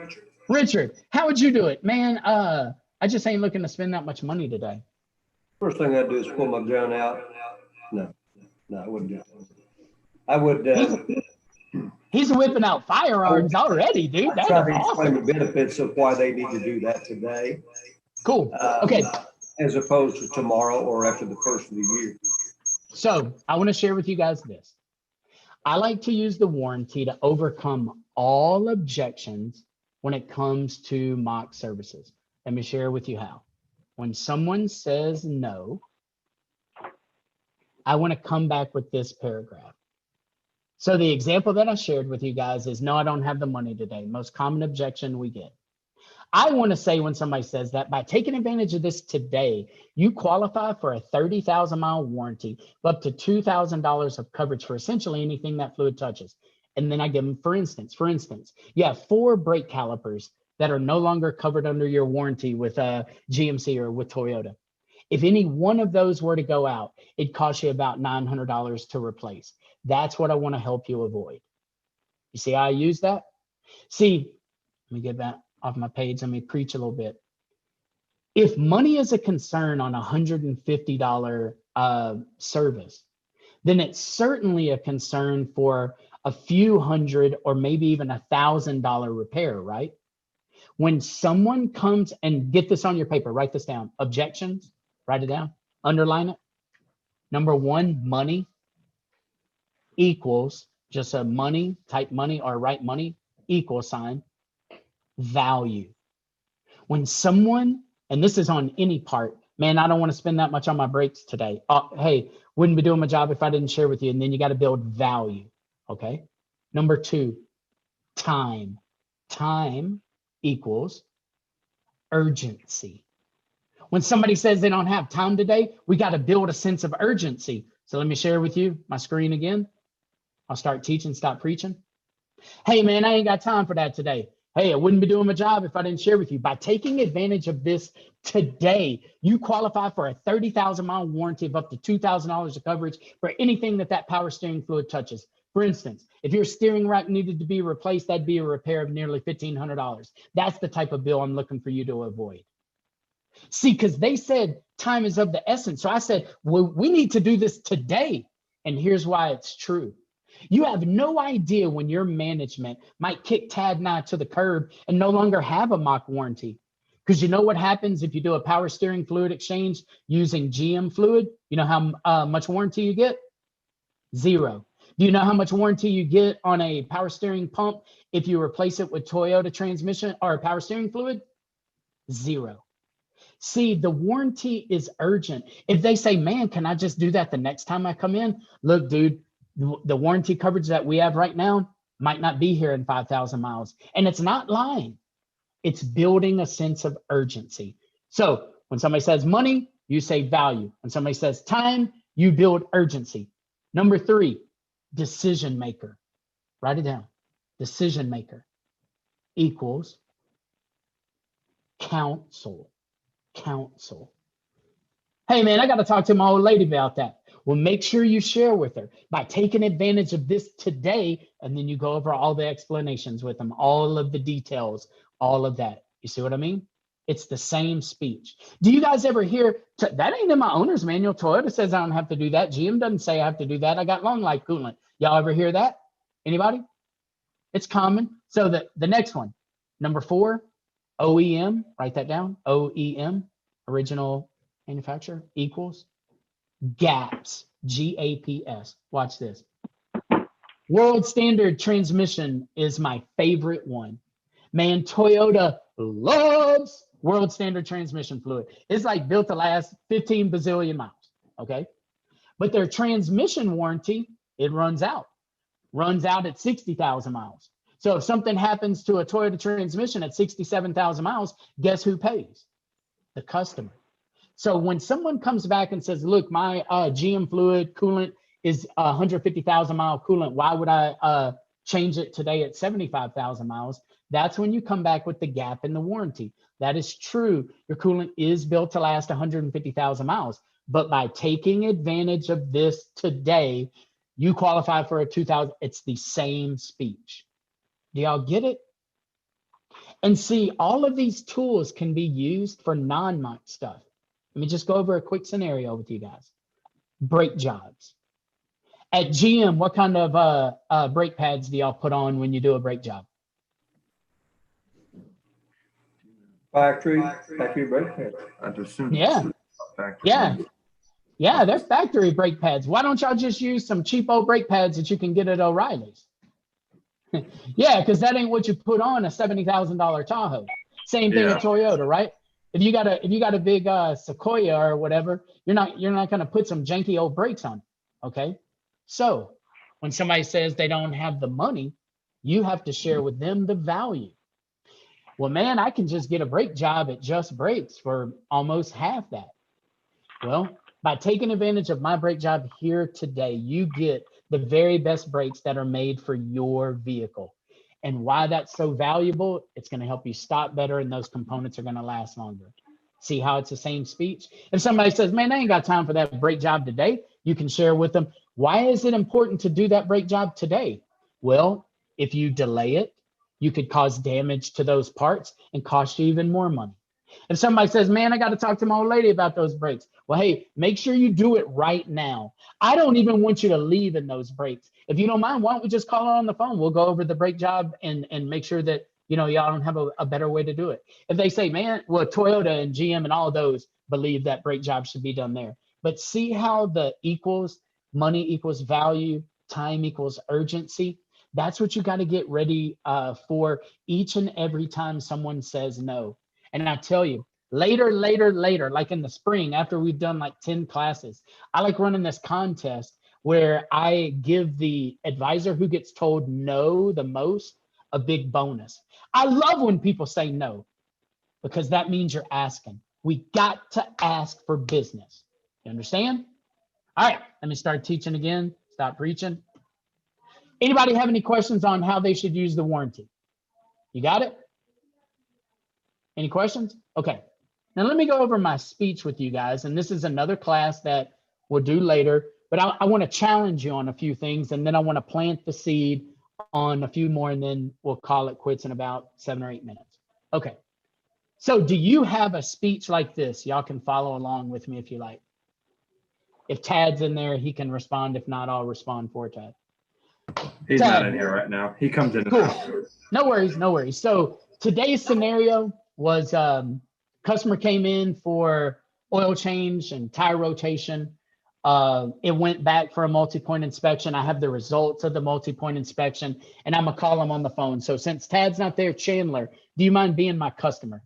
How would you do it? Man, I just ain't looking to spend that much money today. First thing I'd do is pull my gun out. No, I wouldn't do that. I would. He's whipping out firearms already, dude. That's try to awesome. explain the benefits of why they need to do that today. Cool. Okay. As opposed to tomorrow or after the first of the year. So I want to share with you guys this. I like to use the warranty to overcome all objections when it comes to mock services. Let me share with you how. When someone says no, I want to come back with this paragraph. So the example that I shared with you guys is, no, I don't have the money today. Most common objection we get. I want to say when somebody says that, by taking advantage of this today, you qualify for a 30,000-mile warranty, up to $2,000 of coverage for essentially anything that fluid touches. And then I give them, for instance, you have 4 brake calipers that are no longer covered under your warranty with GMC or with Toyota. If any one of those were to go out, it costs you about $900 to replace. That's what I want to help you avoid. You see how I use that? See, let me get that off my page. Let me preach a little bit. If money is a concern on a $150 service, then it's certainly a concern for a few hundred or maybe even $1,000 repair, right? When someone comes, and get this on your paper, write this down, objections, write it down, underline it. Number 1, money equals just a money, type money or write money, equal sign. value. When someone, and this is on any part, man, I don't want to spend that much on my brakes today. Hey, wouldn't be doing my job if I didn't share with you. And then you got to build value. Okay. Number 2, time. Time equals urgency. When somebody says they don't have time today, we got to build a sense of urgency. So let me share with you my screen again. I'll start teaching, stop preaching. Hey, man, I ain't got time for that today. Hey, I wouldn't be doing my job if I didn't share with you. By taking advantage of this today, you qualify for a 30,000-mile warranty of up to $2,000 of coverage for anything that power steering fluid touches. For instance, if your steering rack needed to be replaced, that'd be a repair of nearly $1,500. That's the type of bill I'm looking for you to avoid. See, because they said time is of the essence. So I said, well, we need to do this today. And here's why it's true. You have no idea when your management might kick Tad and I to the curb and no longer have a mock warranty. Because you know what happens if you do a power steering fluid exchange using GM fluid? You know how much warranty you get? 0. Do you know how much warranty you get on a power steering pump if you replace it with Toyota transmission or power steering fluid? 0. See, the warranty is urgent. If they say, man, can I just do that the next time I come in? Look, dude, the warranty coverage that we have right now might not be here in 5,000 miles. And it's not lying. It's building a sense of urgency. So when somebody says money, you say value. When somebody says time, you build urgency. Number 3, decision maker. Write it down. Decision maker equals counsel. Counsel. Hey, man, I got to talk to my old lady about that. Well, make sure you share with her by taking advantage of this today, and then you go over all the explanations with them, all of the details, all of that. You see what I mean? It's the same speech. Do you guys ever hear, that ain't in my owner's manual. Toyota says I don't have to do that. GM doesn't say I have to do that. I got long life coolant. Y'all ever hear that? Anybody? It's common. So the next one, number 4, OEM, write that down. OEM, original manufacturer, equals GAPS, GAPS. Watch this. World standard transmission is my favorite one. Man, Toyota loves world standard transmission fluid. It's like built to last 15 bazillion miles, okay? But their transmission warranty, it runs out at 60,000 miles. So if something happens to a Toyota transmission at 67,000 miles, guess who pays? The customer. So when someone comes back and says, look, my GM fluid coolant is 150,000 mile coolant, why would I change it today at 75,000 miles? That's when you come back with the gap in the warranty. That is true. Your coolant is built to last 150,000 miles. But by taking advantage of this today, you qualify for a 2,000. It's the same speech. Do y'all get it? And see, all of these tools can be used for non-mock stuff. Let me just go over a quick scenario with you guys. Brake jobs. At GM, what kind of brake pads do y'all put on when you do a brake job? Factory brake pads. I'd assume. Yeah. Factory. Yeah, they're factory brake pads. Why don't y'all just use some cheapo brake pads that you can get at O'Reilly's? Yeah, because that ain't what you put on a $70,000 Tahoe. Same thing at Toyota, right? If you got a big Sequoia or whatever, you're not going to put some janky old brakes on, okay? So when somebody says they don't have the money, you have to share with them the value. Well, man, I can just get a brake job at Just Brakes for almost half that. Well, by taking advantage of my brake job here today, you get the very best brakes that are made for your vehicle. And why that's so valuable, it's going to help you stop better and those components are going to last longer. See how it's the same speech? If somebody says, man, I ain't got time for that brake job today, you can share with them, why is it important to do that brake job today? Well, if you delay it, you could cause damage to those parts and cost you even more money. If somebody says, man, I got to talk to my old lady about those brakes. Well, hey, make sure you do it right now. I don't even want you to leave in those brakes. If you don't mind, why don't we just call her on the phone? We'll go over the brake job and make sure that, y'all don't have a better way to do it. If they say, man, well, Toyota and GM and all of those believe that brake job should be done there. But see how the equals, money equals value, time equals urgency. That's what you got to get ready for each and every time someone says no. And I tell you, later, like in the spring, after we've done like 10 classes, I like running this contest where I give the advisor who gets told no the most a big bonus. I love when people say no because that means you're asking. We got to ask for business. You understand? All right, let me start teaching again. Stop preaching. Anybody have any questions on how they should use the warranty? You got it? Any questions? Okay. Now let me go over my speech with you guys. And this is another class that we'll do later, but I want to challenge you on a few things. And then I want to plant the seed on a few more, and then we'll call it quits in about 7 or 8 minutes. Okay. So do you have a speech like this? Y'all can follow along with me if you like. If Tad's in there, he can respond. If not, I'll respond for Tad. He's Tad. not in here right now. He comes in. Cool. No worries, no worries. So today's scenario was customer came in for oil change and tire rotation. It went back for a multi-point inspection. I have the results of the multi-point inspection, and I'm gonna call him on the phone. So since Tad's not there, Chandler, do you mind being my customer?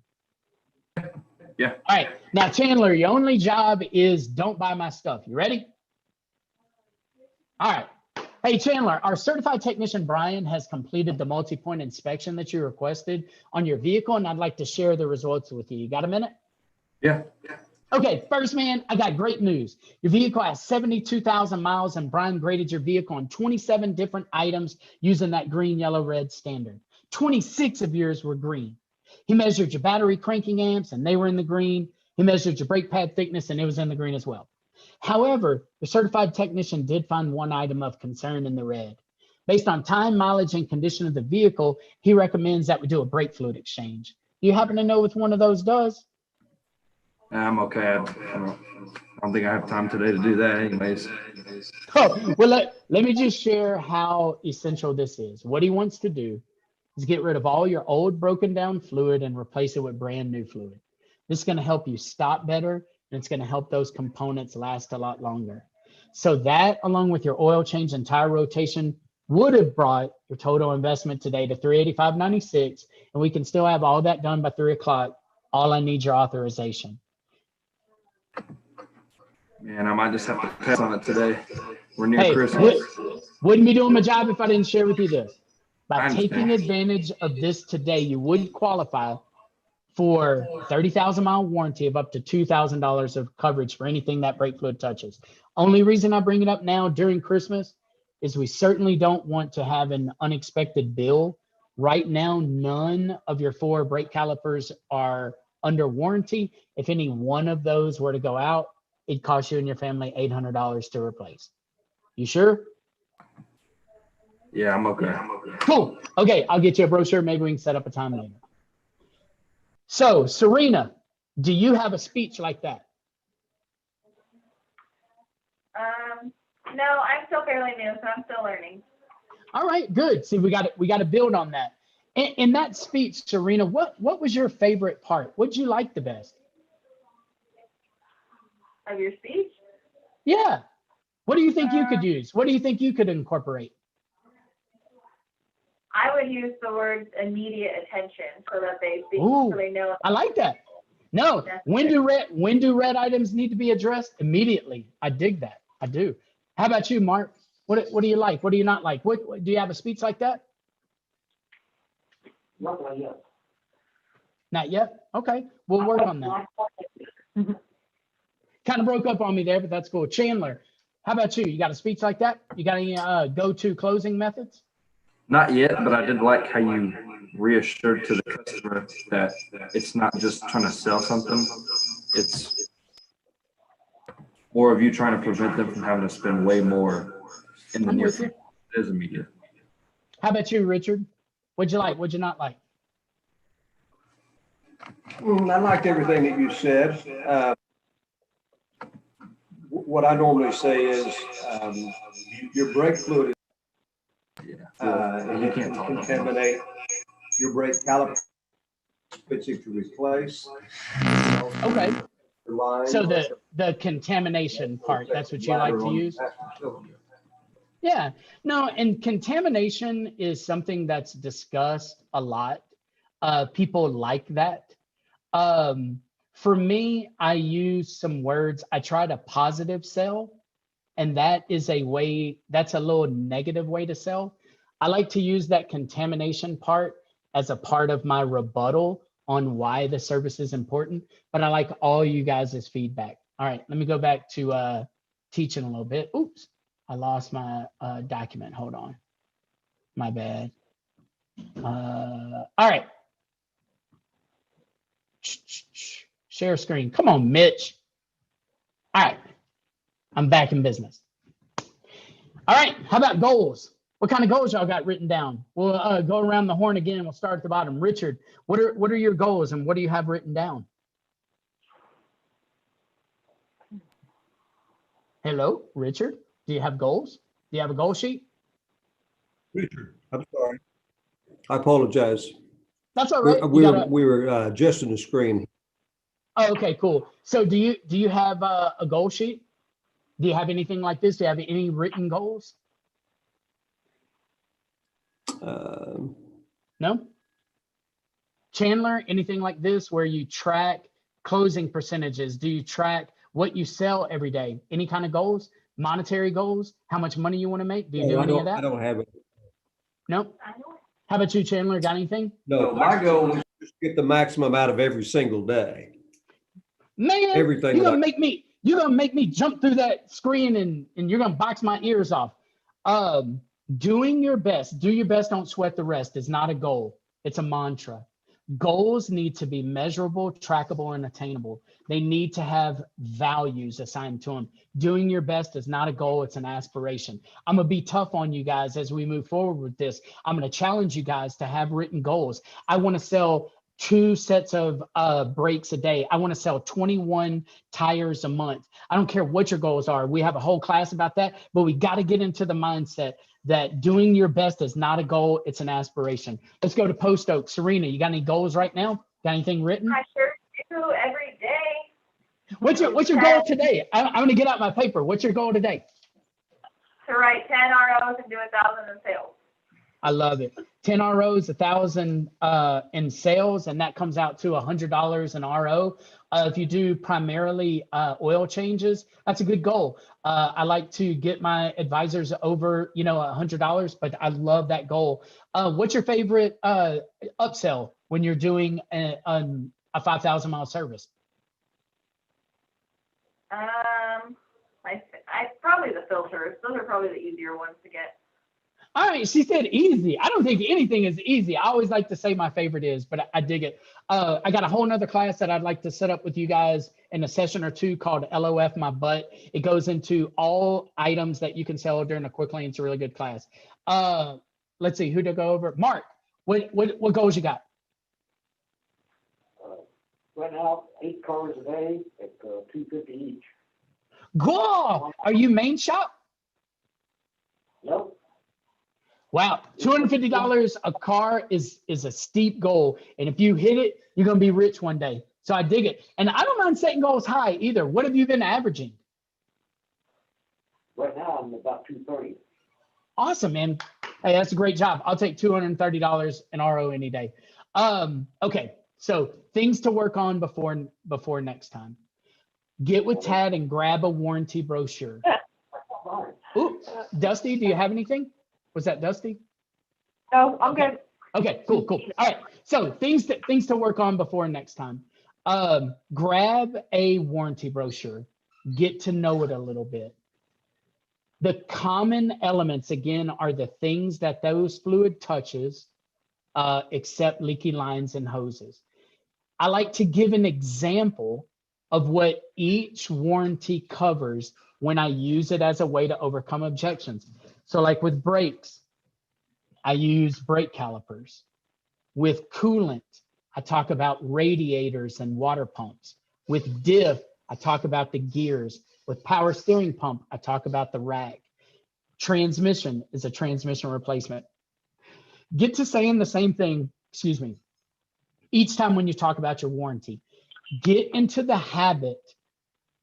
Yeah. All right. Now, Chandler, your only job is don't buy my stuff. You ready? All right. Hey, Chandler, our certified technician, Brian, has completed the multi-point inspection that you requested on your vehicle, and I'd like to share the results with you. You got a minute? Yeah. Okay, first, man, I got great news. Your vehicle has 72,000 miles, and Brian graded your vehicle on 27 different items using that green, yellow, red standard. 26 of yours were green. He measured your battery cranking amps, and they were in the green. He measured your brake pad thickness, and it was in the green as well. However, the certified technician did find one item of concern in the red. Based on time, mileage, and condition of the vehicle, he recommends that we do a brake fluid exchange. Do you happen to know what one of those does? I'm okay. I don't think I have time today to do that anyways. Oh, well, let me just share how essential this is. What he wants to do is get rid of all your old broken down fluid and replace it with brand new fluid. This is going to help you stop better, and it's going to help those components last a lot longer. So that, along with your oil change and tire rotation, would have brought your total investment today to $385.96, and we can still have all that done by 3 o'clock. All I need your authorization. Man, I might just have to pass on it today. We're near Christmas. Wouldn't be doing my job if I didn't share with you this. By I understand. taking advantage of this today, you would qualify for 30,000-mile warranty of up to $2,000 of coverage for anything that brake fluid touches. Only reason I bring it up now during Christmas is we certainly don't want to have an unexpected bill. Right now, none of your 4 brake calipers are under warranty. If any one of those were to go out, it costs you and your family $800 to replace. You sure? Yeah, I'm okay. Cool. Okay, I'll get you a brochure. Maybe we can set up a time later. So, Serena, do you have a speech like that? No, I'm still fairly new, so I'm still learning. All right, good. See, we got to build on that. In that speech, Serena, what was your favorite part? What'd you like the best? Of your speech? Yeah. What do you think you could use? What do you think you could incorporate? I would use the word immediate attention so that they speak, Ooh, so they know. I like that. No, when do red items need to be addressed? Immediately. I dig that. I do. How about you, Mark? What do you like? What do you not like? What do you have a speech like that? Not yet. Not yet? Okay, we'll work on that. Kind of broke up on me there, but that's cool. Chandler, how about you? You got a speech like that? You got any go-to closing methods? Not yet, but I did like how you reassured to the customer that it's not just trying to sell something. It's more of you trying to prevent them from having to spend way more in the near future. It is immediate. How about you, Richard? What'd you like? What'd you not like? I liked everything that you said. What I normally say is your brake fluid You can't talk about that. contaminate your brake caliper, expensive to replace. Okay. Line. So the contamination part, that's what you like to use? Yeah, no, and contamination is something that's discussed a lot. People like that. For me, I use some words. I try to positive sell, and that is a way, that's a little negative way to sell. I like to use that contamination part as a part of my rebuttal on why the service is important, but I like all you guys' feedback. All right, let me go back to teaching a little bit. Oops, I lost my document. Hold on. My bad. All right. Share screen. Come on, Mitch. All right. I'm back in business. All right. How about goals? What kind of goals y'all got written down? We'll go around the horn again. We'll start at the bottom. Richard, what are your goals and what do you have written down? Hello, Richard. Do you have goals? Do you have a goal sheet? Richard, I'm sorry. I apologize. That's all right. We were adjusting the screen. Oh, okay, cool. So do you have a goal sheet? Do you have anything like this? Do you have any written goals? No? Chandler, anything like this where you track closing percentages? Do you track what you sell every day? Any kind of goals? Monetary goals? How much money you want to make? Do you do any of that? I don't have it. Nope. How about you, Chandler? Got anything? No, my goal is just get the maximum out of every single day. Man, Everything you're gonna make me jump through that screen and you're gonna box my ears off. Doing your best, do your best, don't sweat the rest is not a goal. It's a mantra. Goals need to be measurable, trackable, and attainable. They need to have values assigned to them. Doing your best is not a goal, it's an aspiration. I'm gonna be tough on you guys as we move forward with this. I'm gonna challenge you guys to have written goals. I wanna sell 2 sets of brakes a day. I want to sell 21 tires a month. I don't care what your goals are. We have a whole class about that, but we got to get into the mindset that doing your best is not a goal, it's an aspiration. Let's go to Post Oak. Serena, you got any goals right now? Got anything written? I sure do every day. What's your goal today? I'm going to get out my paper. What's your goal today? To write 10 ROs and do 1,000 in sales. I love it. 10 ROs, 1,000 in sales, and that comes out to $100 an RO. If you do primarily oil changes, that's a good goal. I like to get my advisors over, $100, but I love that goal. What's your favorite upsell when you're doing a 5,000-mile service? Probably the filters. Those are probably the easier ones to get. All right, she said easy. I don't think anything is easy. I always like to say my favorite is, but I dig it. I got a whole nother class that I'd like to set up with you guys in a session or two called LOF My Butt. It goes into all items that you can sell during a quick lane. It's a really good class. Let's see, who to go over? Mark, what goals you got? Right now, 8 cars a day at $250 each. Go! Are you main shop? Nope. Wow, $250 a car is a steep goal. And if you hit it, you're going to be rich one day. So I dig it. And I don't mind setting goals high either. What have you been averaging? Right now, I'm about 230. Awesome, man. Hey, that's a great job. I'll take $230 an RO any day. Okay, so things to work on before next time. Get with Tad and grab a warranty brochure. Ooh, Dusty, do you have anything? Was that Dusty? No, I'm good. Okay, cool. All right. So things to work on before next time. Grab a warranty brochure. Get to know it a little bit. The common elements, again, are the things that those fluid touches, except leaky lines and hoses. I like to give an example of what each warranty covers when I use it as a way to overcome objections. So like with brakes, I use brake calipers. With coolant, I talk about radiators and water pumps. With diff, I talk about the gears. With power steering pump, I talk about the rack. Transmission is a transmission replacement. Get to saying the same thing, each time when you talk about your warranty. Get into the habit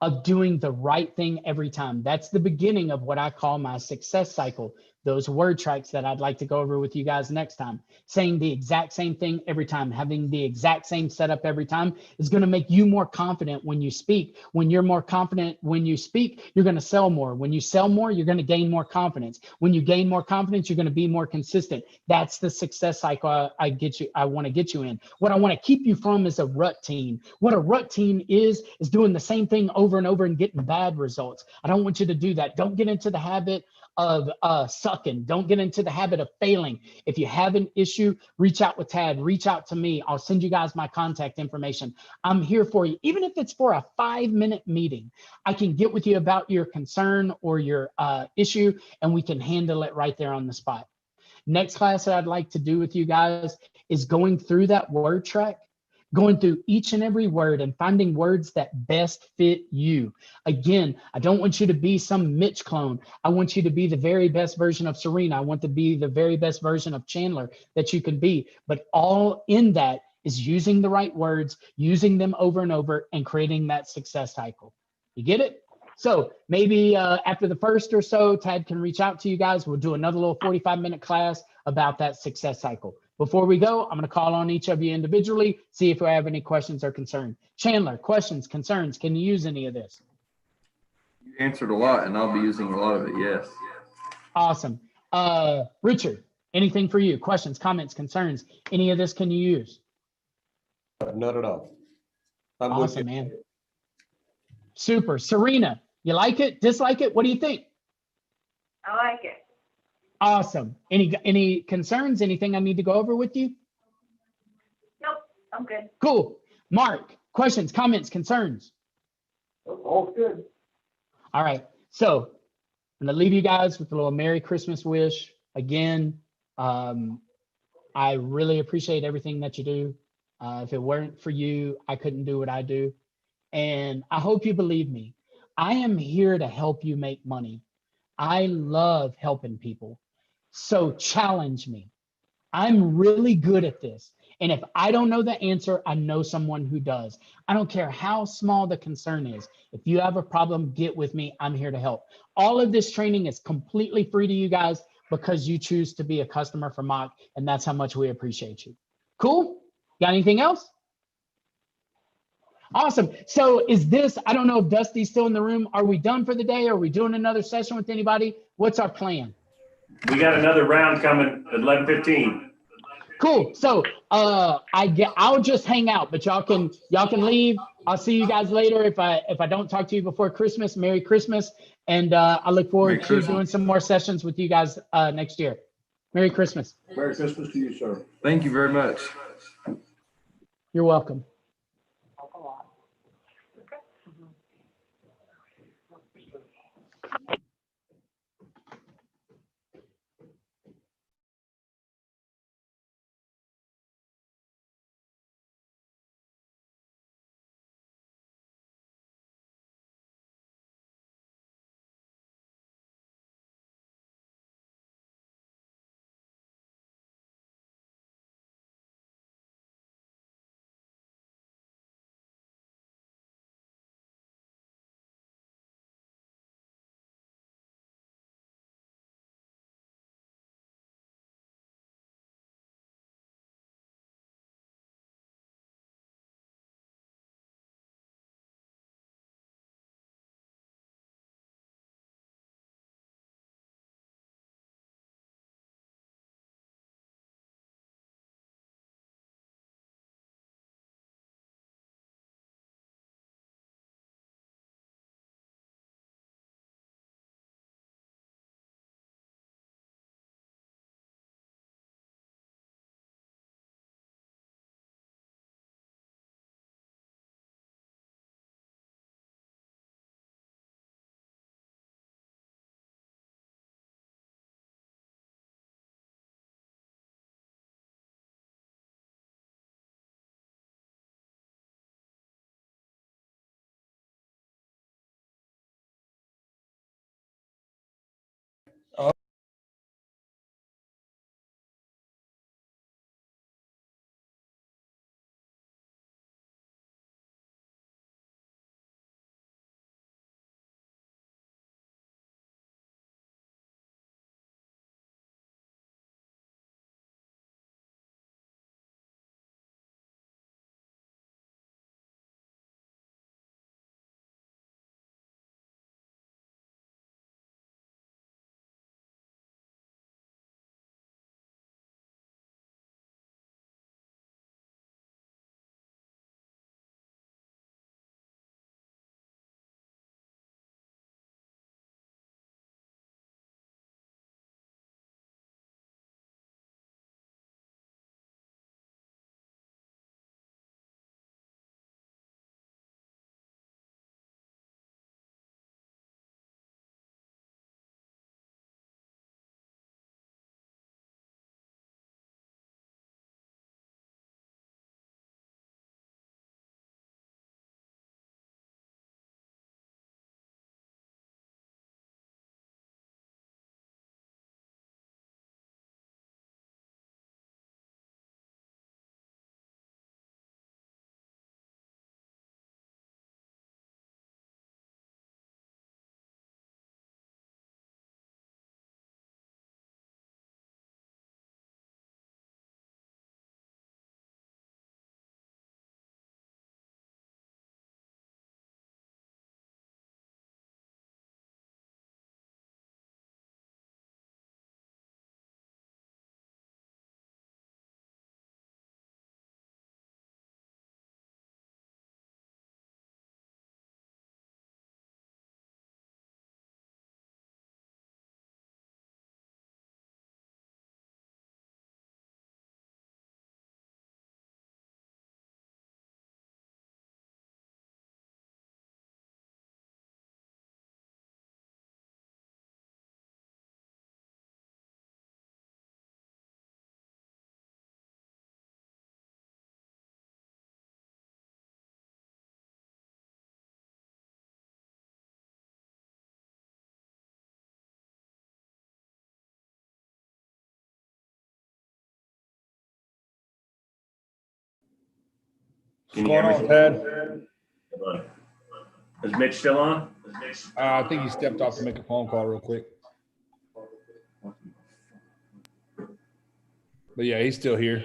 of doing the right thing every time. That's the beginning of what I call my success cycle. Those word tracks that I'd like to go over with you guys next time. Saying the exact same thing every time, having the exact same setup every time is going to make you more confident when you speak. When you're more confident when you speak, you're going to sell more. When you sell more, you're going to gain more confidence. When you gain more confidence, you're going to be more consistent. That's the success cycle I want to get you in. What I want to keep you from is a rut team. What a rut team is doing the same thing over and over and getting bad results. I don't want you to do that. Don't get into the habit of sucking. Don't get into the habit of failing. If you have an issue, reach out with Tad, reach out to me. I'll send you guys my contact information. I'm here for you. Even if it's for a 5-minute meeting, I can get with you about your concern or your issue, and we can handle it right there on the spot. Next class that I'd like to do with you guys is going through that word track, going through each and every word and finding words that best fit you. Again, I don't want you to be some Mitch clone. I want you to be the very best version of Serena. I want to be the very best version of Chandler that you can be. But all in that is using the right words, using them over and over, and creating that success cycle. You get it? So maybe after the first or so, Tad can reach out to you guys. We'll do another little 45-minute class about that success cycle. Before we go, I'm going to call on each of you individually, see if we have any questions or concerns. Chandler, questions, concerns, can you use any of this? You answered a lot, and I'll be using a lot of it, yes. Awesome. Richard, anything for you? Questions, comments, concerns? Any of this can you use? Not at all. I'm awesome, man. Super. Serena, you like it? Dislike it? What do you think? I like it. Awesome. Any concerns? Anything I need to go over with you? Nope, I'm good. Cool. Mark, questions, comments, concerns? All good. All right. So I'm going to leave you guys with a little Merry Christmas wish. Again, I really appreciate everything that you do. If it weren't for you, I couldn't do what I do. And I hope you believe me. I am here to help you make money. I love helping people. So challenge me. I'm really good at this. And if I don't know the answer, I know someone who does. I don't care how small the concern is. If you have a problem, get with me. I'm here to help. All of this training is completely free to you guys because you choose to be a customer for Mock, and that's how much we appreciate you. Cool? Got anything else? Awesome. So is this, I don't know if Dusty's still in the room. Are we done for the day? Are we doing another session with anybody? What's our plan? We got another round coming at 11:15. Cool. So I'll just hang out, but y'all can leave. I'll see you guys later. If I don't talk to you before Christmas, Merry Christmas. And I look forward to doing some more sessions with you guys next year. Merry Christmas. Merry Christmas to you, sir. Thank you very much. You're welcome. Can What's you going hear on, me? Ted? Hold on. Is Mitch still on? I think he stepped off to make a phone call real quick. But yeah, he's still here.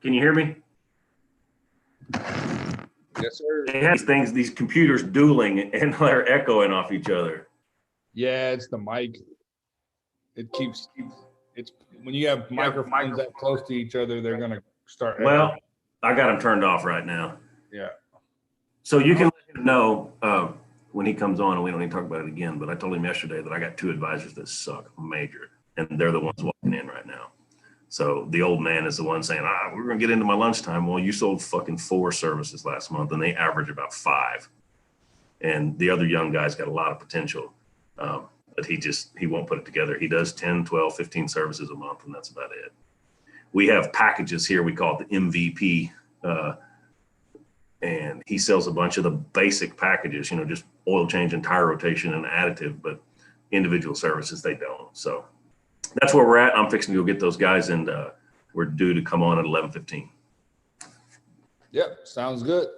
Can you hear me? Yes, sir. They have these things, these computers dueling and they're echoing off each other. Yeah, it's the mic. It's when you have microphones that close to each other, they're gonna start Well, echoing. I got them turned off right now. Yeah. So you can let him know when he comes on, and we don't need to talk about it again, but I told him yesterday that I got 2 advisors that suck major, and they're the ones walking in right now. So the old man is the one saying, we're going to get into my lunchtime. Well, you sold fucking 4 services last month, and they average about 5. And the other young guy's got a lot of potential, but he won't put it together. He does 10, 12, 15 services a month, and that's about it. We have packages here. We call it the MVP, and he sells a bunch of the basic packages, just oil change and tire rotation and additive, but individual services, they don't. So that's where we're at. I'm fixing to go get those guys, and we're due to come on at 11:15. Yep. Sounds good.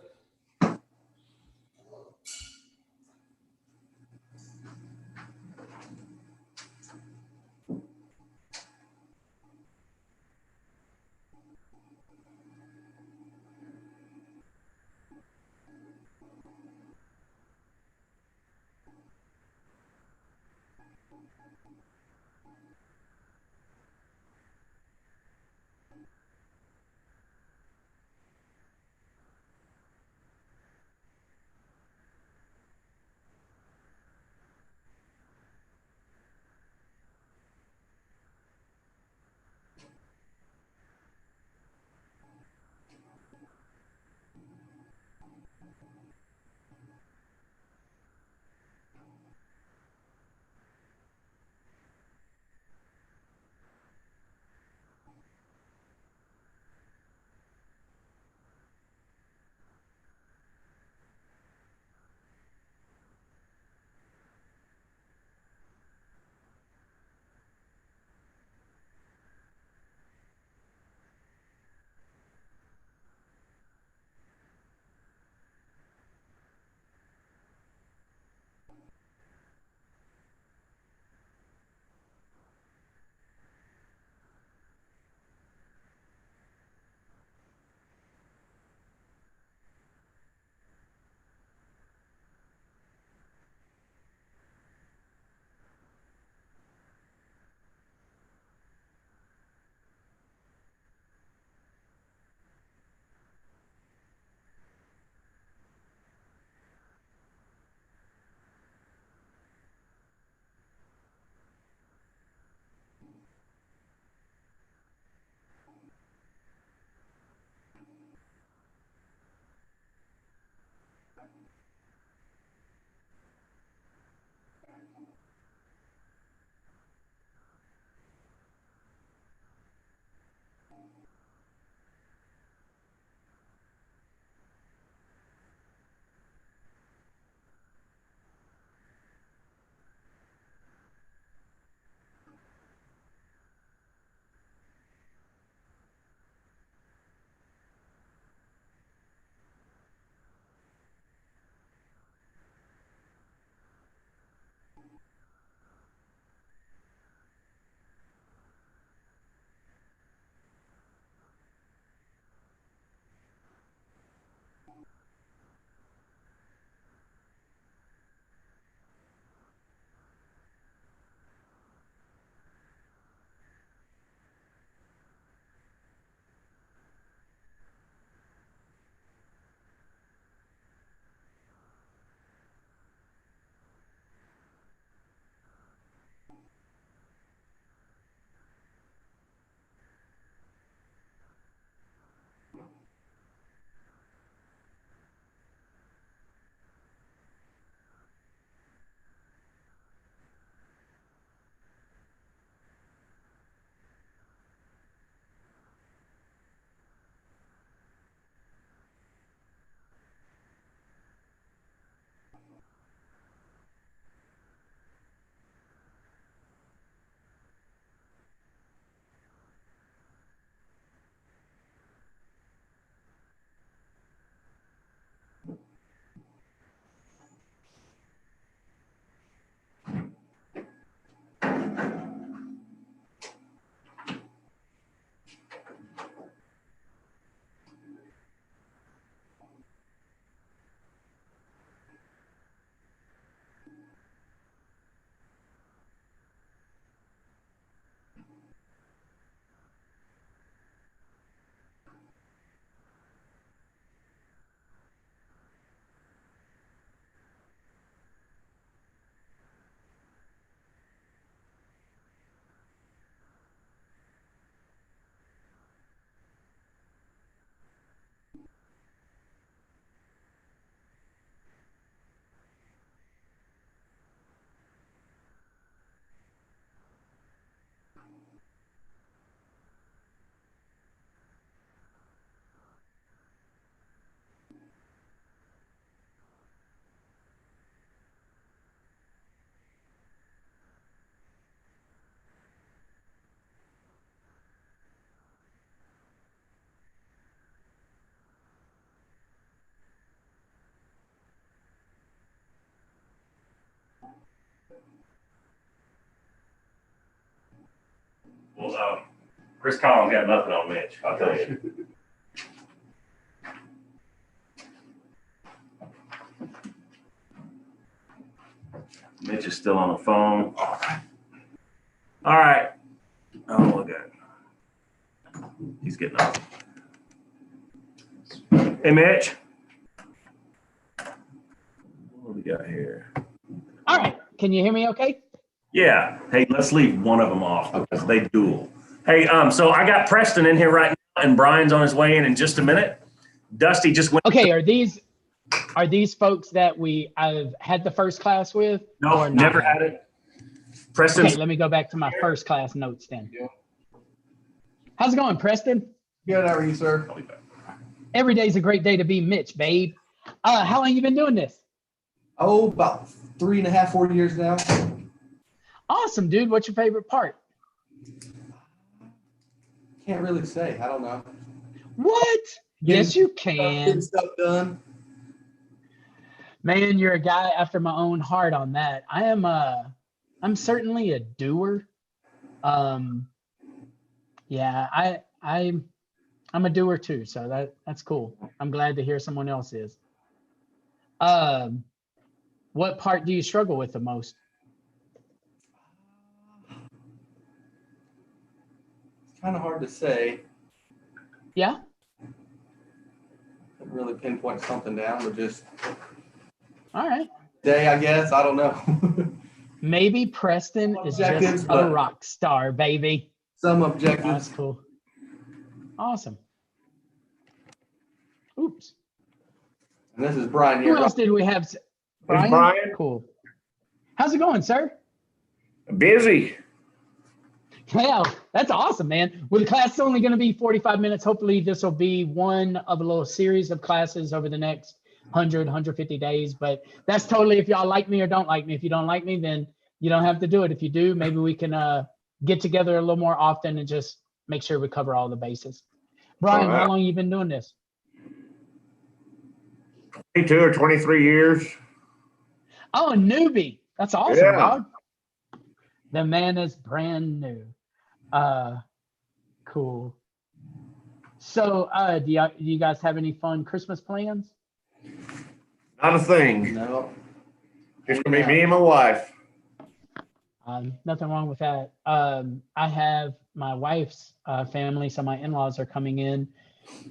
Well, Chris Collins got nothing on Mitch, I'll tell you. Mitch is still on the phone. All right. Oh, look at it. He's getting up. Hey, Mitch. What do we got here? All right. Can you hear me okay? Yeah. Hey, let's leave one of them off because they duel. Hey, so I got Preston in here right now, and Brian's on his way in just a minute. Dusty just went. Okay. Are these folks that I've had the first class with? No, or never had it. Preston. Okay, let me go back to my first class notes then. Yeah. How's it going, Preston? Good. How are you, sir? Every day's a great day to be Mitch, babe. How long you been doing this? Oh, about 3.5, 4 years now. Awesome, dude. What's your favorite part? Can't really say. I don't know. What? Yes, you can. Getting stuff done. Man, you're a guy after my own heart on that. I'm certainly a doer. Yeah, I'm a doer too, so that's cool. I'm glad to hear someone else is. What part do you struggle with the most? It's kind of hard to say. Yeah. Can't really pinpoint something down, but just all right. Day, I guess. I don't know. Maybe Preston is just a rock star, baby. Some objectives. That's cool. Awesome. Oops. And this is Brian here. Who else did we have? Brian? Brian. Cool. How's it going, sir? Busy. Yeah, that's awesome, man. Well, the class is only going to be 45 minutes. Hopefully, this will be one of a little series of classes over the next 150 days. But that's totally if y'all like me or don't like me. If you don't like me, then you don't have to do it. If you do, maybe we can get together a little more often and just make sure we cover all the bases. Brian, how long have you been doing this? 22 or 23 years. Oh, a newbie. That's awesome, Yeah. dog. The man is brand new. Cool. So, do you guys have any fun Christmas plans? Not a thing. No. Just gonna be me and my wife. Nothing wrong with that. I have my wife's family, so my in-laws are coming in,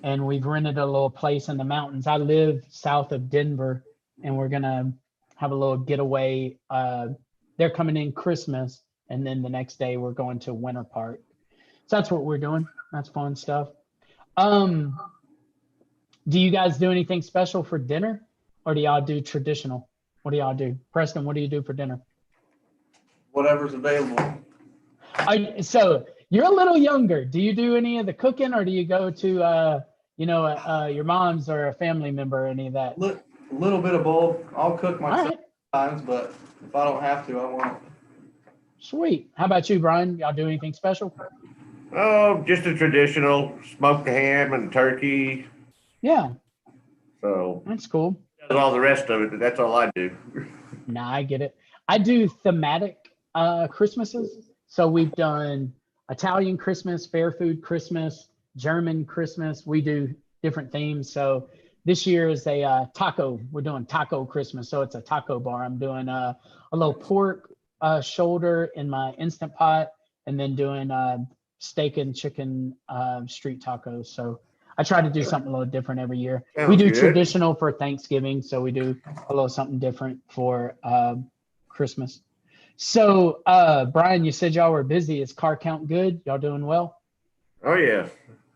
and we've rented a little place in the mountains. I live south of Denver, and we're gonna have a little getaway. They're coming in Christmas, and then the next day we're going to Winter Park. So that's what we're doing. That's fun stuff. Do you guys do anything special for dinner, or do y'all do traditional? What do y'all do? Preston, what do you do for dinner? Whatever's available. So you're a little younger. Do you do any of the cooking, or do you go to, your mom's or a family member, or any of that? A little bit of both. I'll cook myself right. sometimes, but if I don't have to, I won't. Sweet. How about you, Brian? Y'all do anything special? Oh, just a traditional smoked ham and turkey. Yeah. So that's cool. All the rest of it, that's all I do. Nah, I get it. I do thematic Christmases. So we've done Italian Christmas, fair food Christmas, German Christmas. We do different themes. So this year is a taco. We're doing taco Christmas. So it's a taco bar. I'm doing a little pork shoulder in my Instant Pot, and then doing steak and chicken street tacos. So I try to do something a little different every year. We do traditional for Thanksgiving. So we do a little something different for Christmas. So Brian, you said y'all were busy. Is car count good? Y'all doing well? Oh yeah.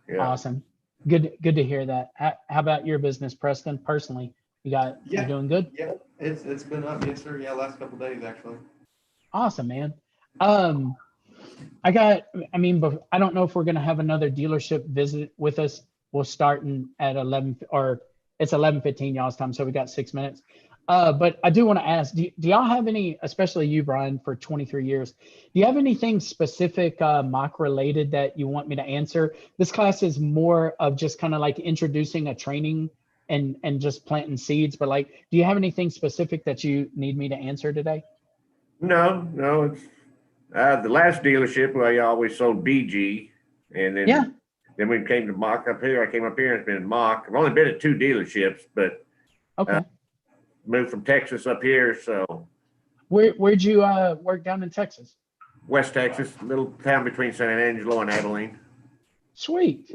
Yeah. Awesome. Good to hear that. How about your business, Preston? Personally, you're doing good? Yeah, it's been up, yes sir. Yeah, last couple of days actually. Awesome, man. But I don't know if we're gonna have another dealership visit with us. We'll start at 11, or it's 11:15 y'all's time, so we got 6 minutes. But I do want to ask, do y'all have any, especially you, Brian, for 23 years, do you have anything specific mock related that you want me to answer? This class is more of just kind of like introducing a training and just planting seeds, but like, do you have anything specific that you need me to answer today? No, it's, the last dealership, I always sold BG, and then. Yeah. Then we came to Mock up here. I came up here and it's been Mock. I've only been at 2 dealerships, but Okay. moved from Texas up here. So Where'd you work down in Texas? West Texas, little town between San Angelo and Abilene. Sweet.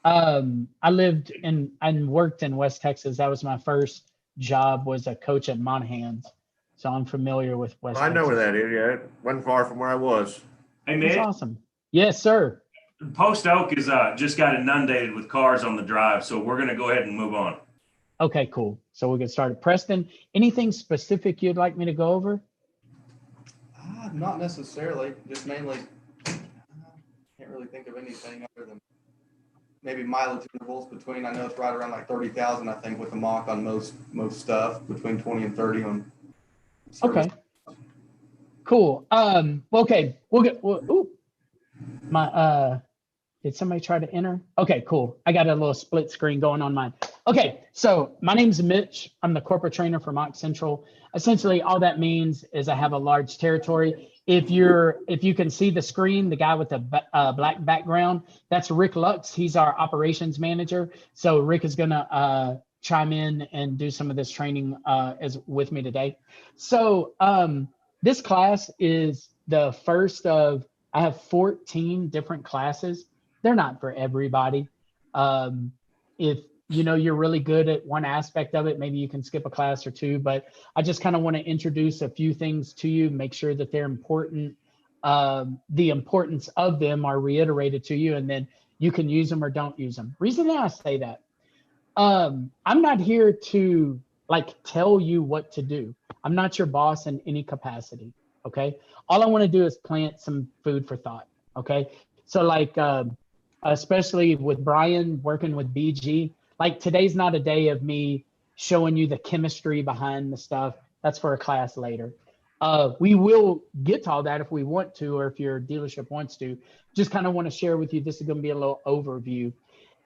I lived in and worked in West Texas. That was my first job, was a coach at Monahan's. So I'm familiar with West I know Texas. where that is. Yeah, it wasn't far from where I was. Hey, That's Mitch, awesome. Yes, sir. Post Oak is just got inundated with cars on the drive, so we're gonna go ahead and move on. Okay, cool. So we'll get started. Preston, anything specific you'd like me to go over? Not necessarily, just mainly, can't really think of anything other than maybe mileage intervals between, I know it's right around like 30,000, I think, with the mock on most stuff, between 20 and 30 on service. Okay. Cool. Okay, did somebody try to enter? Okay, cool. I got a little split screen going on mine. Okay, so my name's Mitch. I'm the corporate trainer for Mock Central. Essentially, all that means is I have a large territory. If you can see the screen, the guy with the black background, that's Rick Lux. He's our operations manager. So Rick is gonna chime in and do some of this training with me today. So this class is the first of, I have 14 different classes. They're not for everybody. If you're really good at one aspect of it, maybe you can skip a class or two, but I just kind of want to introduce a few things to you, make sure that they're important. The importance of them are reiterated to you, and then you can use them or don't use them. Reason that I say that, I'm not here to tell you what to do. I'm not your boss in any capacity. Okay. All I want to do is plant some food for thought. Okay. So especially with Brian working with BG, today's not a day of me showing you the chemistry behind the stuff. That's for a class later. We will get to all that if we want to, or if your dealership wants to. Just kind of want to share with you, this is going to be a little overview.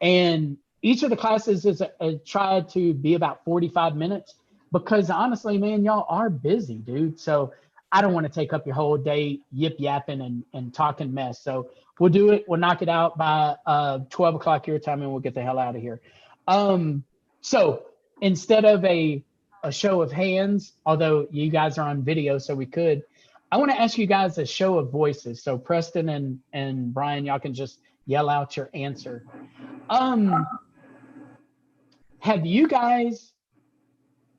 And each of the classes is tried to be about 45 minutes because honestly, man, y'all are busy, dude. So I don't want to take up your whole day yip yapping and talking mess. So we'll do it. We'll knock it out by 12 o'clock your time and we'll get the hell out of here. So instead of a show of hands, although you guys are on video, so we could, I want to ask you guys a show of voices. So Preston and Brian, y'all can just yell out your answer. Have you guys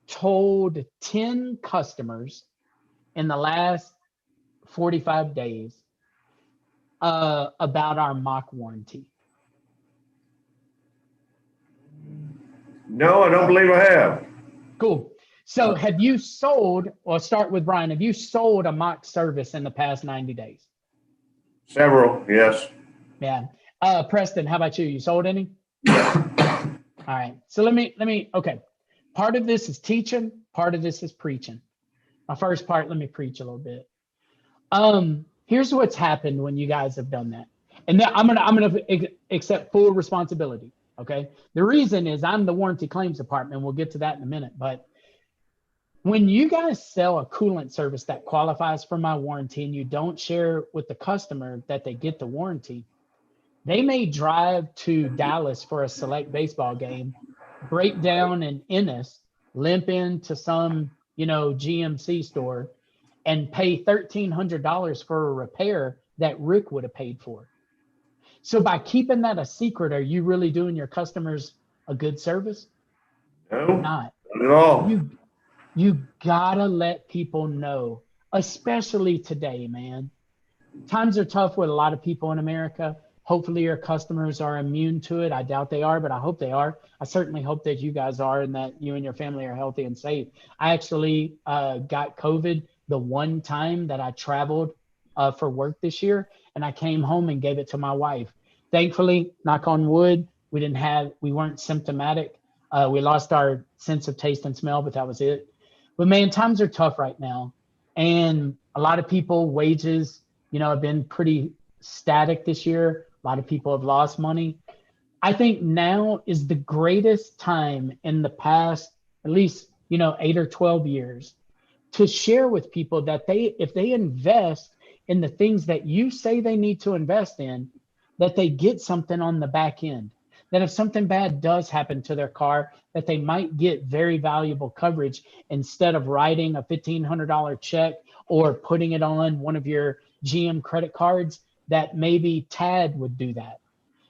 told 10 customers in the last 45 days about our mock warranty? No, I don't believe I have. Cool. So have you sold, or start with Brian, have you sold a mock service in the past 90 days? Several, yes. Yeah. Preston, how about you? You sold any? All right. So let me, okay. Part of this is teaching, part of this is preaching. My first part, let me preach a little bit. Here's what's happened when you guys have done that. And then I'm gonna accept full responsibility. Okay. The reason is I'm the warranty claims department. We'll get to that in a minute. But when you guys sell a coolant service that qualifies for my warranty and you don't share with the customer that they get the warranty, they may drive to Dallas for a select baseball game, break down in Ennis, limp into some, GMC store and pay $1,300 for a repair that Rick would have paid for. So by keeping that a secret, are you really doing your customers a good service? No, Not at all. You gotta let people know, especially today, man. Times are tough with a lot of people in America. Hopefully your customers are immune to it. I doubt they are, but I hope they are. I certainly hope that you guys are and that you and your family are healthy and safe. I actually got COVID the one time that I traveled for work this year, and I came home and gave it to my wife. Thankfully, knock on wood, we weren't symptomatic. We lost our sense of taste and smell, but that was it. But man, times are tough right now. And a lot of people, wages, have been pretty static this year. A lot of people have lost money. I think now is the greatest time in the past, at least, 8 or 12 years to share with people that if they invest in the things that you say they need to invest in, that they get something on the back end. That if something bad does happen to their car, that they might get very valuable coverage instead of writing a $1,500 check or putting it on one of your GM credit cards, that maybe Tad would do that.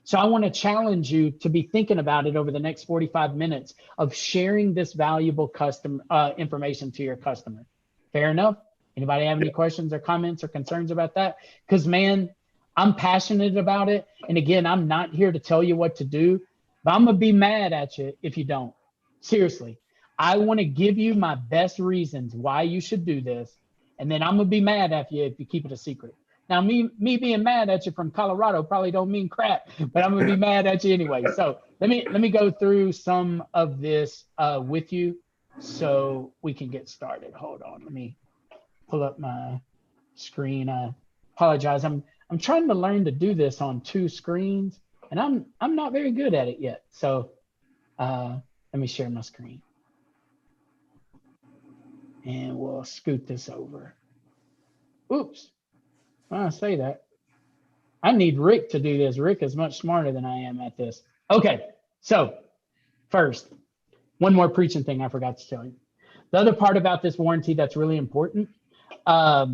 So I want to challenge you to be thinking about it over the next 45 minutes of sharing this valuable information to your customer. Fair enough? Anybody have any questions or comments or concerns about that? Because, man, I'm passionate about it. And again, I'm not here to tell you what to do, but I'm going to be mad at you if you don't. Seriously, I want to give you my best reasons why you should do this. And then I'm going to be mad at you if you keep it a secret. Now, me being mad at you from Colorado probably don't mean crap, but I'm going to be mad at you anyway. So let me go through some of this with you so we can get started. Hold on. Let me pull up my screen. I apologize. I'm trying to learn to do this on 2 screens, and I'm not very good at it yet. So let me share my screen. And we'll scoot this over. Oops. I say that. I need Rick to do this. Rick is much smarter than I am at this. Okay, so first, one more preaching thing I forgot to tell you. The other part about this warranty that's really important, I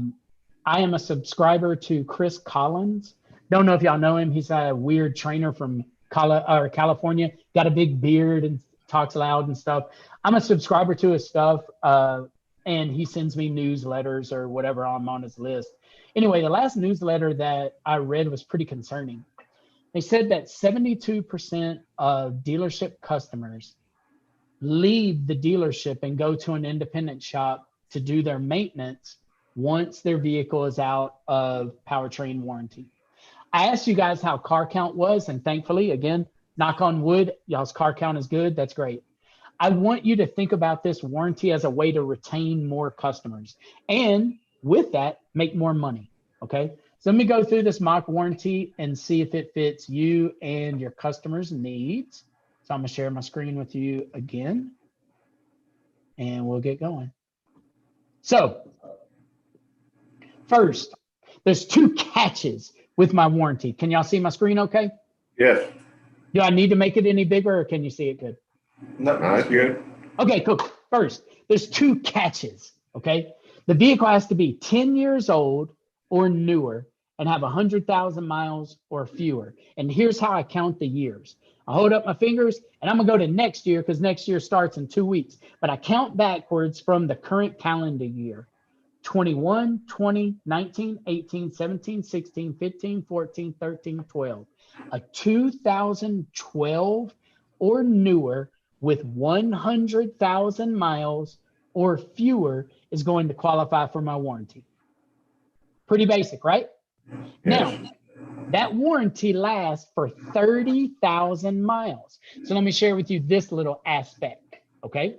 am a subscriber to Chris Collins. Don't know if y'all know him. He's a weird trainer from California. Got a big beard and talks loud and stuff. I'm a subscriber to his stuff, and he sends me newsletters or whatever. I'm on his list. Anyway, the last newsletter that I read was pretty concerning. They said that 72% of dealership customers leave the dealership and go to an independent shop to do their maintenance once their vehicle is out of powertrain warranty. I asked you guys how car count was, and thankfully, again, knock on wood, y'all's car count is good. That's great. I want you to think about this warranty as a way to retain more customers, and with that, make more money, okay? So let me go through this mock warranty and see if it fits you and your customers' needs. So I'm gonna share my screen with you again, and we'll get going. So first, there's 2 catches with my warranty. Can y'all see my screen okay? Yes. Do I need to make it any bigger, or can you see it good? No, that's good. Okay, cool. First, there's 2 catches, okay? The vehicle has to be 10 years old or newer and have 100,000 miles or fewer. And here's how I count the years. I hold up my fingers, and I'm gonna go to next year because next year starts in 2 weeks. But I count backwards from the current calendar year. 21, 20, 19, 18, 17, 16, 15, 14, 13, 12. A 2012 or newer with 100,000 miles or fewer is going to qualify for my warranty. Pretty basic, right? Now, that warranty lasts for 30,000 miles. So let me share with you this little aspect, okay?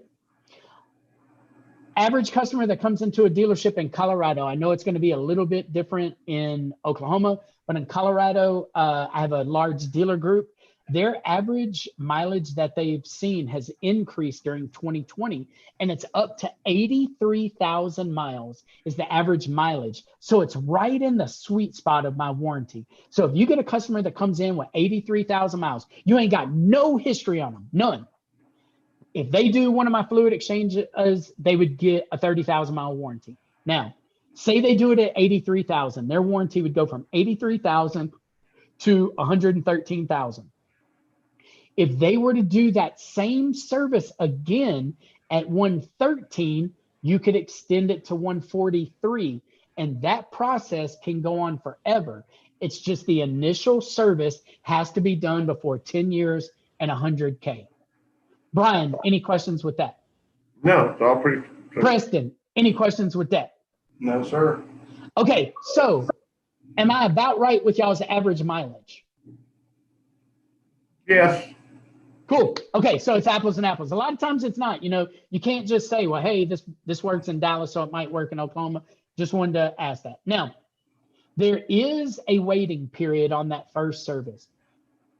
Average customer that comes into a dealership in Colorado, I know it's going to be a little bit different in Oklahoma, but in Colorado, I have a large dealer group. Their average mileage that they've seen has increased during 2020, and it's up to 83,000 miles is the average mileage. So it's right in the sweet spot of my warranty. So if you get a customer that comes in with 83,000 miles, you ain't got no history on them, none. If they do one of my fluid exchanges, they would get a 30,000 mile warranty. Now, say they do it at 83,000, their warranty would go from 83,000 to 113,000. If they were to do that same service again at 113, you could extend it to 143. And that process can go on forever. It's just the initial service has to be done before 10 years and 100K. Brian, any questions with that? No, it's all pretty. Preston, any questions with that? No, sir. Okay, so am I about right with y'all's average mileage? Yes. Cool. Okay, so it's apples and apples. A lot of times it's not. You know, you can't just say, well, hey, this works in Dallas, so it might work in Oklahoma. Just wanted to ask that. Now, there is a waiting period on that first service.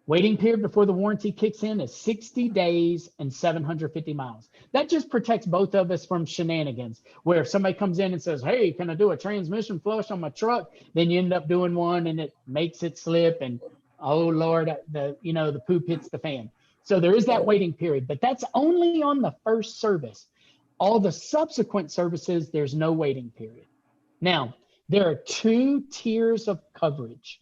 Waiting period before the warranty kicks in is 60 days and 750 miles. That just protects both of us from shenanigans, where if somebody comes in and says, hey, can I do a transmission flush on my truck? Then you end up doing one and it makes it slip and, oh Lord, the poop hits the fan. So there is that waiting period, but that's only on the first service. All the subsequent services, there's no waiting period. Now, there are 2 tiers of coverage.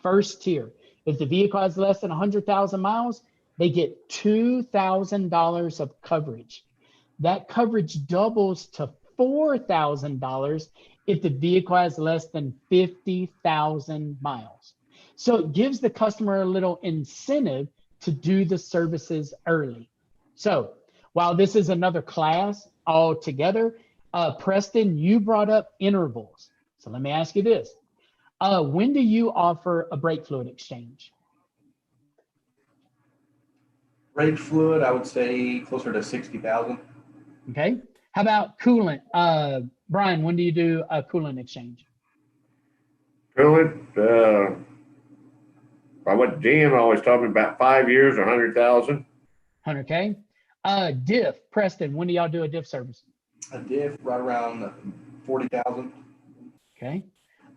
First tier, if the vehicle has less than 100,000 miles, they get $2,000 of coverage. That coverage doubles to $4,000 if the vehicle has less than 50,000 miles. So it gives the customer a little incentive to do the services early. So while this is another class altogether, Preston, you brought up intervals. So let me ask you this. When do you offer a brake fluid exchange? Brake fluid, I would say closer to 60,000. Okay. How about coolant? Brian, when do you do a coolant exchange? Coolant, I went to Jim, always told me about 5 years or 100,000. 100K. Diff, Preston, when do y'all do a diff service? A diff right around 40,000. Okay.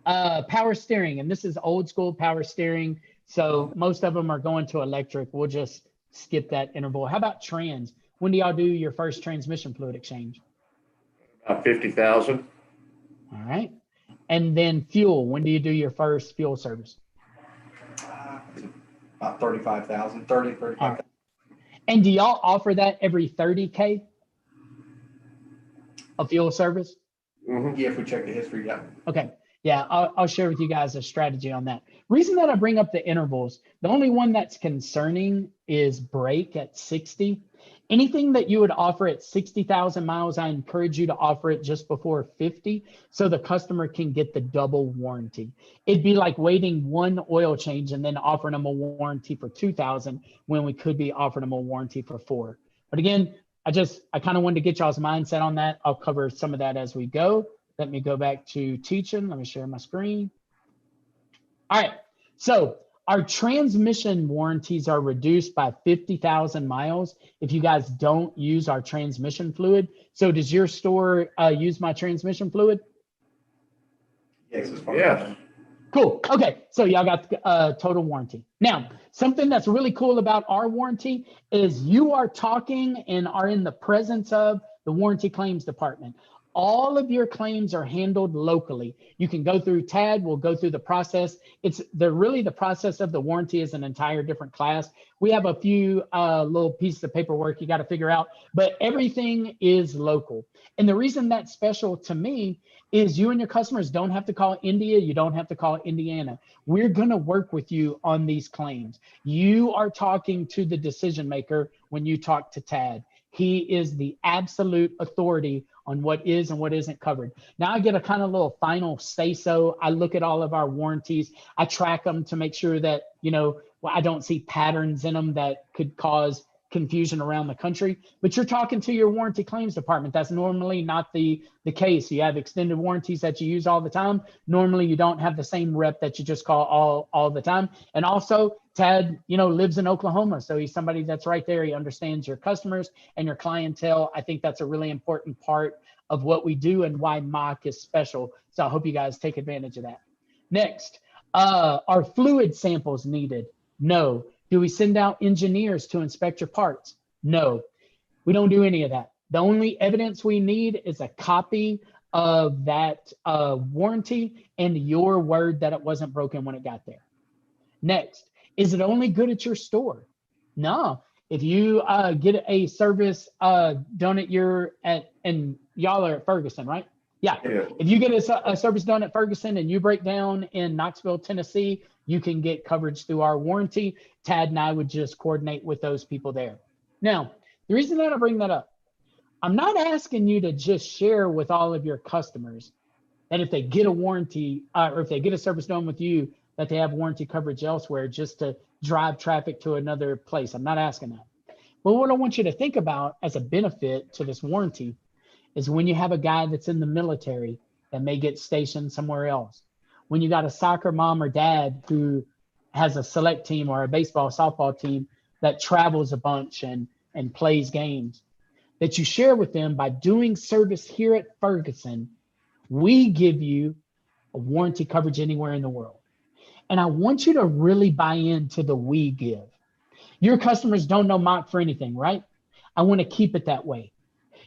Power steering, and this is old school power steering. So most of them are going to electric. We'll just skip that interval. How about trans? When do y'all do your first transmission fluid exchange? About 50,000. All right. And then fuel, when do you do your first fuel service? About 35,000, 35,000. Right. And do y'all offer that every 30K? A fuel service? Mm-hmm. Yeah, if we check the history, yeah. Okay. Yeah, I'll share with you guys a strategy on that. Reason that I bring up the intervals, the only one that's concerning is brake at 60. Anything that you would offer at 60,000 miles, I encourage you to offer it just before 50 so the customer can get the double warranty. It'd be like waiting one oil change and then offering them a warranty for 2,000 when we could be offering them a warranty for 4. But again, I kind of wanted to get y'all's mindset on that. I'll cover some of that as we go. Let me go back to teaching. Let me share my screen. All right. So our transmission warranties are reduced by 50,000 miles if you guys don't use our transmission fluid. So does your store use my transmission fluid? Yes. Yes. Cool. Okay. So y'all got total warranty. Now, something that's really cool about our warranty is you are talking and are in the presence of the warranty claims department. All of your claims are handled locally. You can go through TAD, we'll go through the process. Really the process of the warranty is an entire different class. We have a few little pieces of paperwork you got to figure out, but everything is local. And the reason that's special to me is you and your customers don't have to call India, you don't have to call Indiana. We're gonna work with you on these claims. You are talking to the decision maker when you talk to TAD. He is the absolute authority on what is and what isn't covered. Now I get a kind of little final say so. I look at all of our warranties. I track them to make sure that, I don't see patterns in them that could cause confusion around the country. But you're talking to your warranty claims department. That's normally not the case. You have extended warranties that you use all the time. Normally you don't have the same rep that you just call all the time. And also Ted, lives in Oklahoma. So he's somebody that's right there. He understands your customers and your clientele. I think that's a really important part of what we do and why mock is special. So I hope you guys take advantage of that. Next, are fluid samples needed? No. Do we send out engineers to inspect your parts? No, we don't do any of that. The only evidence we need is a copy of that warranty and your word that it wasn't broken when it got there. Next, is it only good at your store? No. If you get a service done and y'all are at Ferguson, right? Yeah. If you get a service done at Ferguson and you break down in Knoxville, Tennessee, you can get coverage through our warranty. Tad and I would just coordinate with those people there. Now, the reason that I bring that up, I'm not asking you to just share with all of your customers that if they get a warranty or if they get a service done with you, that they have warranty coverage elsewhere just to drive traffic to another place. I'm not asking that. But what I want you to think about as a benefit to this warranty is when you have a guy that's in the military that may get stationed somewhere else. When you got a soccer mom or dad who has a select team or a baseball, softball team that travels a bunch and plays games, that you share with them by doing service here at Ferguson, we give you a warranty coverage anywhere in the world. And I want you to really buy into the we give. Your customers don't know Mach for anything, right? I want to keep it that way.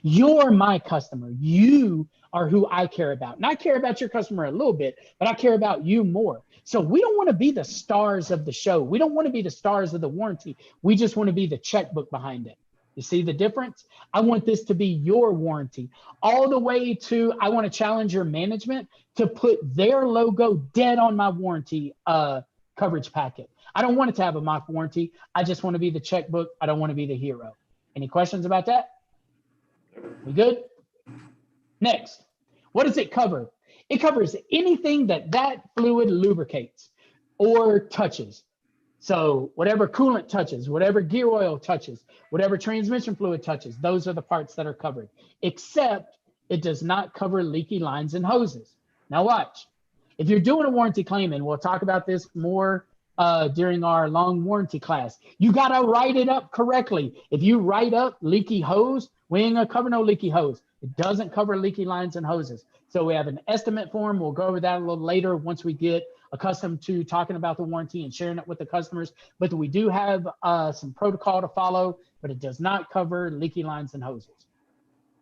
You're my customer. You are who I care about. And I care about your customer a little bit, but I care about you more. So we don't want to be the stars of the show. We don't want to be the stars of the warranty. We just want to be the checkbook behind it. You see the difference? I want this to be your warranty, all the way to, I want to challenge your management to put their logo dead on my warranty coverage packet. I don't want it to have a Mach warranty. I just want to be the checkbook. I don't want to be the hero. Any questions about that? We good? Next, what does it cover? It covers anything that fluid lubricates or touches. So whatever coolant touches, whatever gear oil touches, whatever transmission fluid touches, those are the parts that are covered, except it does not cover leaky lines and hoses. Now watch, if you're doing a warranty claim, and we'll talk about this more during our long warranty class, you got to write it up correctly. If you write up leaky hose, we ain't gonna cover no leaky hose. It doesn't cover leaky lines and hoses. So we have an estimate form. We'll go over that a little later once we get accustomed to talking about the warranty and sharing it with the customers. But we do have some protocol to follow, but it does not cover leaky lines and hoses.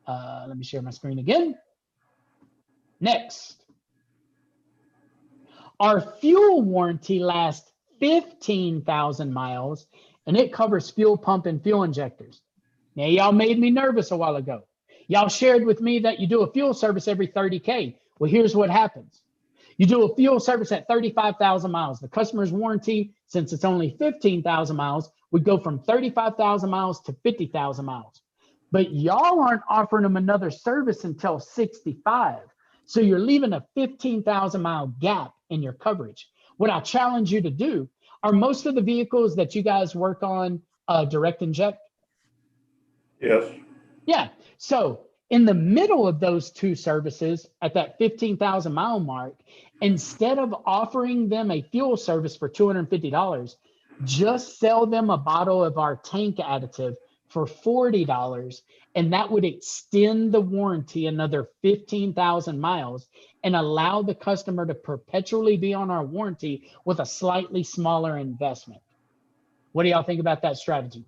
Let me share my screen again. Next, our fuel warranty lasts 15,000 miles, and it covers fuel pump and fuel injectors. Now, y'all made me nervous a while ago. Y'all shared with me that you do a fuel service every 30K. Well, here's what happens. You do a fuel service at 35,000 miles. The customer's warranty, since it's only 15,000 miles, would go from 35,000 miles to 50,000 miles. But y'all aren't offering them another service until 65. So you're leaving a 15,000 mile gap in your coverage. What I challenge you to do, are most of the vehicles that you guys work on direct inject? Yes. Yeah. So in the middle of those two services at that 15,000 mile mark, instead of offering them a fuel service for $250, just sell them a bottle of our tank additive for $40. And that would extend the warranty another 15,000 miles and allow the customer to perpetually be on our warranty with a slightly smaller investment. What do y'all think about that strategy?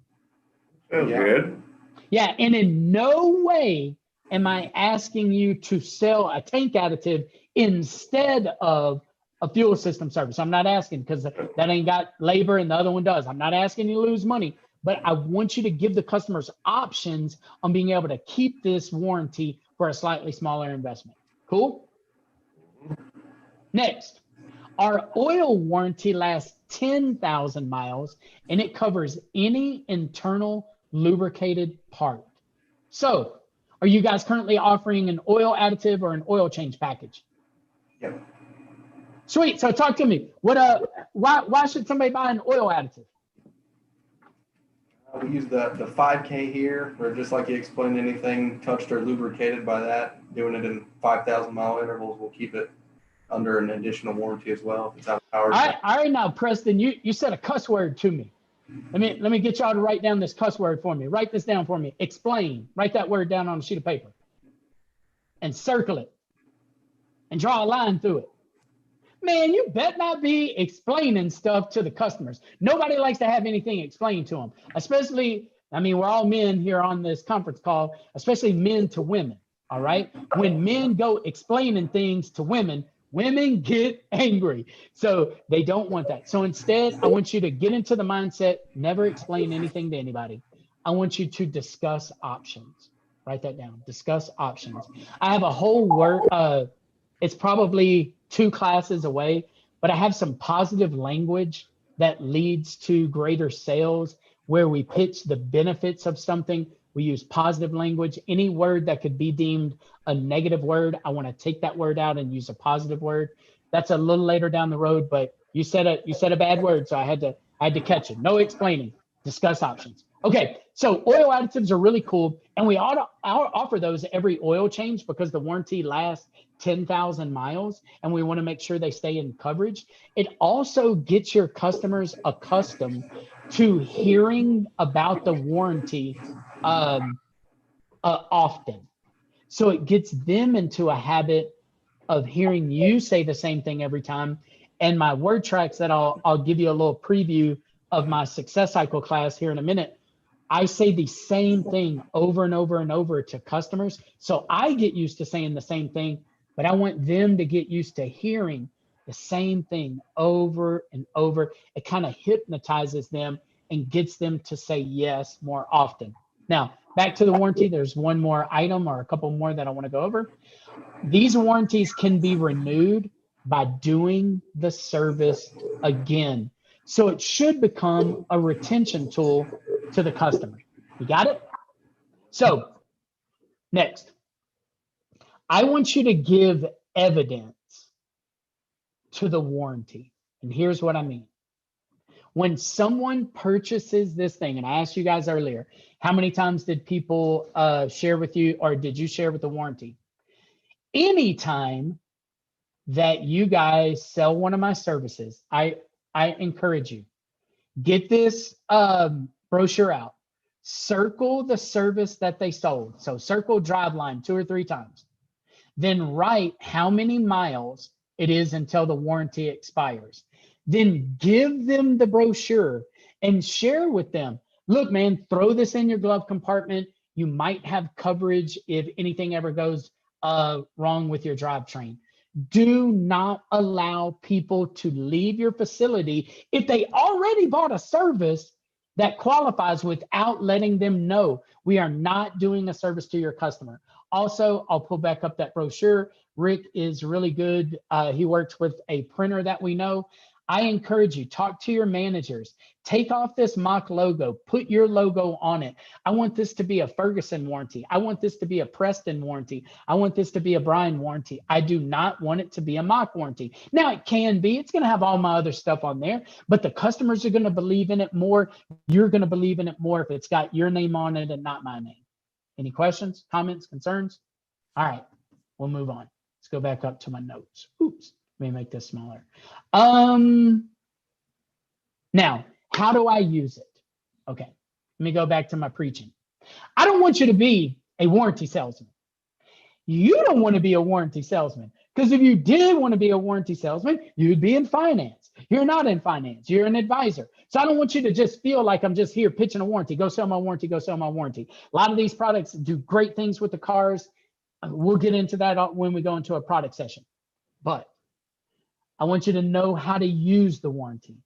Sounds good. Yeah, and in no way am I asking you to sell a tank additive instead of a fuel system service. I'm not asking, because that ain't got labor and the other one does. I'm not asking you to lose money, but I want you to give the customers options on being able to keep this warranty for a slightly smaller investment. Cool? Next, our oil warranty lasts 10,000 miles, and it covers any internal lubricated part. So, are you guys currently offering an oil additive or an oil change package? Yep. Sweet. So talk to me. Why should somebody buy an oil additive? We use the 5K here, where just like you explained, anything touched or lubricated by that, doing it in 5,000 mile intervals will keep it under an additional warranty as well. If it's out of power. All right, now, Preston, you said a cuss word to me. Let me get y'all to write down this cuss word for me. Write this down for me. Explain. Write that word down on a sheet of paper and circle it and draw a line through it. Man, you bet not be explaining stuff to the customers. Nobody likes to have anything explained to them, especially, we're all men here on this conference call, especially men to women, all right? When men go explaining things to women, women get angry. So they don't want that. So instead, I want you to get into the mindset, never explain anything to anybody. I want you to discuss options. Write that down. Discuss options. I have a whole word, it's probably 2 classes away, but I have some positive language that leads to greater sales, where we pitch the benefits of something. We use positive language. Any word that could be deemed a negative word, I want to take that word out and use a positive word. That's a little later down the road, but you said a bad word, so I had to catch it. No explaining. Discuss options. Okay, so oil additives are really cool, and we ought to offer those every oil change because the warranty lasts 10,000 miles, and we want to make sure they stay in coverage. It also gets your customers accustomed to hearing about the warranty often. So it gets them into a habit of hearing you say the same thing every time. And my word tracks that I'll give you a little preview of my success cycle class here in a minute. I say the same thing over and over and over to customers. So I get used to saying the same thing, but I want them to get used to hearing the same thing over and over. It kind of hypnotizes them and gets them to say yes more often. Now, back to the warranty, there's one more item or a couple more that I want to go over. These warranties can be renewed by doing the service again. So it should become a retention tool to the customer. You got it? So next, I want you to give evidence to the warranty. And here's what I mean. When someone purchases this thing, and I asked you guys earlier, how many times did people share with you, or did you share with the warranty? Anytime that you guys sell one of my services, I encourage you, get this brochure out, circle the service that they sold. So circle Driveline 2 or 3 times, then write how many miles it is until the warranty expires. Then give them the brochure and share with them. Look, man, throw this in your glove compartment. You might have coverage if anything ever goes wrong with your drivetrain. Do not allow people to leave your facility if they already bought a service that qualifies without letting them know. We are not doing a service to your customer. Also, I'll pull back up that brochure. Rick is really good. He works with a printer that we know. I encourage you, talk to your managers, take off this mock logo, put your logo on it. I want this to be a Ferguson warranty. I want this to be a Preston warranty. I want this to be a Brian warranty. I do not want it to be a mock warranty. Now it can be, it's gonna have all my other stuff on there, but the customers are gonna believe in it more. You're gonna believe in it more if it's got your name on it and not my name. Any questions, comments, concerns? All right, we'll move on. Let's go back up to my notes. Oops. Let me make this smaller. Now, how do I use it? Okay, let me go back to my preaching. I don't want you to be a warranty salesman. You don't want to be a warranty salesman, because if you did want to be a warranty salesman, you'd be in finance. You're not in finance, you're an advisor. So I don't want you to just feel like I'm just here pitching a warranty. Go sell my warranty, go sell my warranty. A lot of these products do great things with the cars. We'll get into that when we go into a product session. But I want you to know how to use the warranty.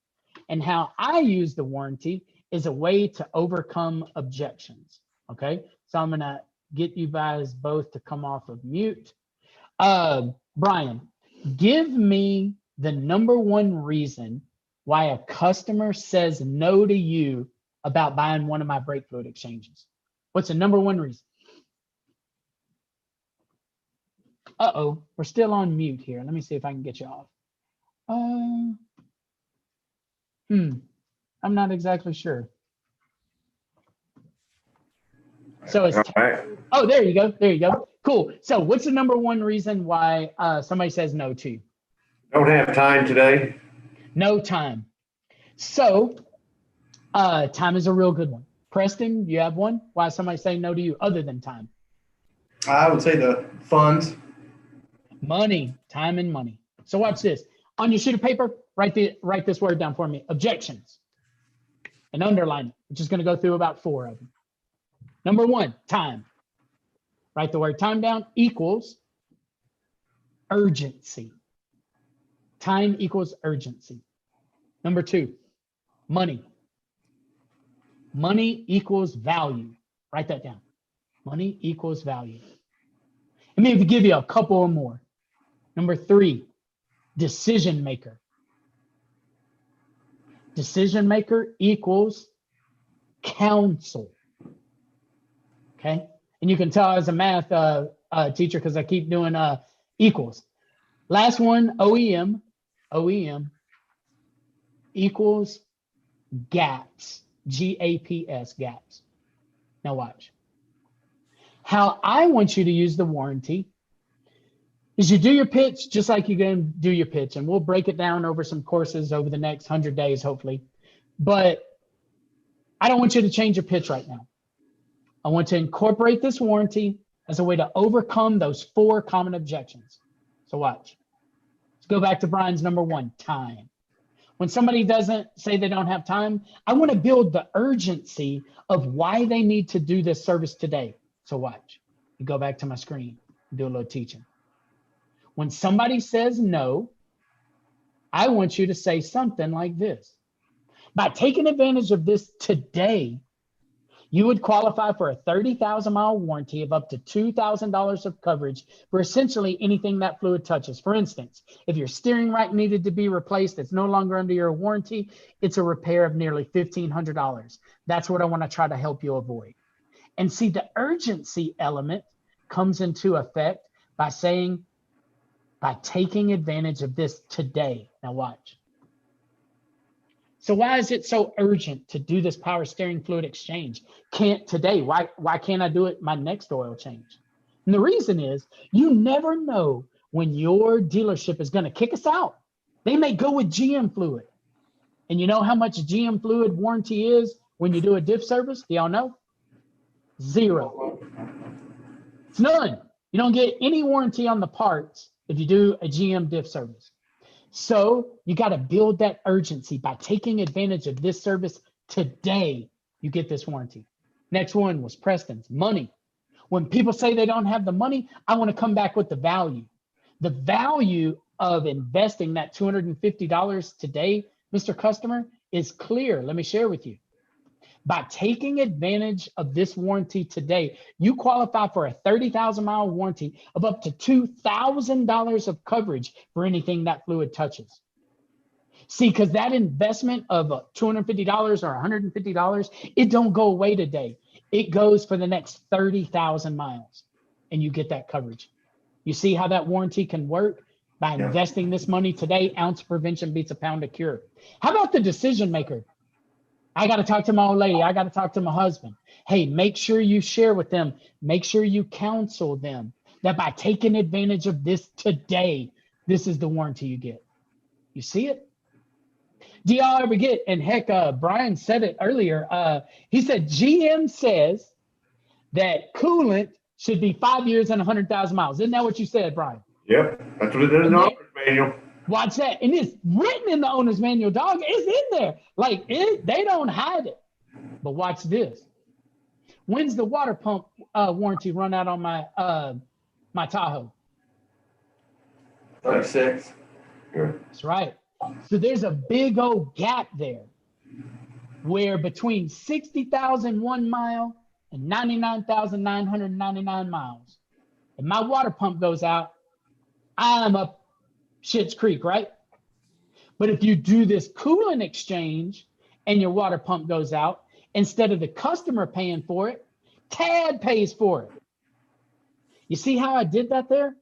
And how I use the warranty is a way to overcome objections. Okay, so I'm gonna get you guys both to come off of mute. Brian, give me the #1 reason why a customer says no to you about buying one of my brake fluid exchanges. What's the #1 reason? Uh-oh, we're still on mute here. Let me see if I can get you off. I'm not exactly sure. So it's, oh, there you go. There you go. Cool. So what's the #1 reason why somebody says no to you? Don't have time today. No time. So time is a real good one. Preston, you have one? Why somebody say no to you other than time? I would say the funds. Money, time and money. So watch this. On your sheet of paper, write this word down for me. Objections. And underline it. We're just going to go through about 4 of them. #1, time. Write the word time down. Equals urgency. Time equals urgency. #2, money. Money equals value. Write that down. Money equals value. Let me give you a couple more. #3, decision maker. Decision maker equals counsel. Okay, and you can tell as a math teacher because I keep doing equals. Last one, OEM. OEM equals gaps GAPS, gaps. Now watch. How I want you to use the warranty is you do your pitch just like you're going to do your pitch. And we'll break it down over some courses over the next 100 days, hopefully. But I don't want you to change your pitch right now. I want to incorporate this warranty as a way to overcome those 4 common objections. So watch. Let's go back to Brian's number 1, time. When somebody doesn't say they don't have time, I want to build the urgency of why they need to do this service today. So watch. You go back to my screen, do a little teaching. When somebody says no, I want you to say something like this. By taking advantage of this today, you would qualify for a 30,000-mile warranty of up to $2,000 of coverage for essentially anything that fluid touches. For instance, if your steering rack needed to be replaced, it's no longer under your warranty, it's a repair of nearly $1,500. That's what I want to try to help you avoid. And see, the urgency element comes into effect by saying, by taking advantage of this today. Now watch. So why is it so urgent to do this power steering fluid exchange? Can't today? Why can't I do it my next oil change? And the reason is you never know when your dealership is going to kick us out. They may go with GM fluid. And you know how much GM fluid warranty is when you do a diff service? Do y'all know? 0. It's none. You don't get any warranty on the parts if you do a GM diff service. So you got to build that urgency by taking advantage of this service today. You get this warranty. Next one was Preston's money. When people say they don't have the money, I want to come back with the value. The value of investing that $250 today, Mr. Customer, is clear. Let me share with you. By taking advantage of this warranty today, you qualify for a 30,000-mile warranty of up to $2,000 of coverage for anything that fluid touches. See, because that investment of $250 or $150, it don't go away today. It goes for the next 30,000 miles, and you get that coverage. You see how that warranty can work? By investing this money today, ounce of prevention beats a pound of cure. How about the decision maker? I got to talk to my old lady. I got to talk to my husband. Hey, make sure you share with them. Make sure you counsel them that by taking advantage of this today, this is the warranty you get. You see it? Do y'all ever get, and heck, Brian said it earlier. He said, GM says that coolant should be 5 years and 100,000 miles. Isn't that what you said, Brian? Yep, that's what it is in the owner's manual. Watch that. And it's written in the owner's manual, dog. It's in there. Like, they don't hide it. But watch this. When's the water pump warranty run out on my my Tahoe? 36. That's right. So there's a big old gap there where between 60,001 mile and 99,999 miles, if my water pump goes out, I'm up Schitt's Creek, right? But if you do this coolant exchange and your water pump goes out, instead of the customer paying for it, TAD pays for it. You see how I did that there?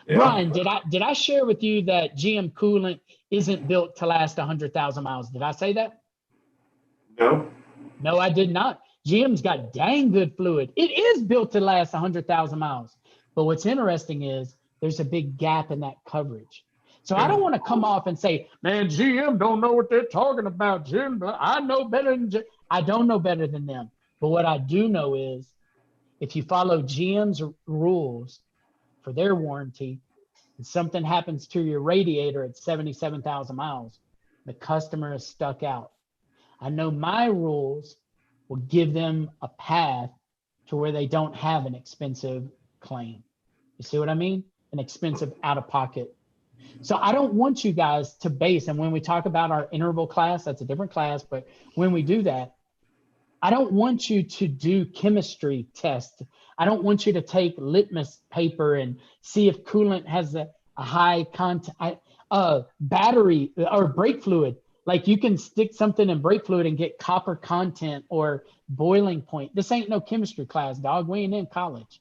Yeah. Brian, did I share with you that GM coolant isn't built to last 100,000 miles? Did I say that? No. No, I did not. GM's got dang good fluid. It is built to last 100,000 miles. But what's interesting is there's a big gap in that coverage. So I don't want to come off and say, man, GM don't know what they're talking about. GM, I know better than GM. I don't know better than them. But what I do know is if you follow GM's rules for their warranty and something happens to your radiator at 77,000 miles, the customer is stuck out. I know my rules will give them a path to where they don't have an expensive claim. You see what I mean? An expensive out-of-pocket. So I don't want you guys to base, and when we talk about our interval class, that's a different class, but when we do that, I don't want you to do chemistry tests. I don't want you to take litmus paper and see if coolant has a high content, battery or brake fluid. Like you can stick something in brake fluid and get copper content or boiling point. This ain't no chemistry class, dog. We ain't in college.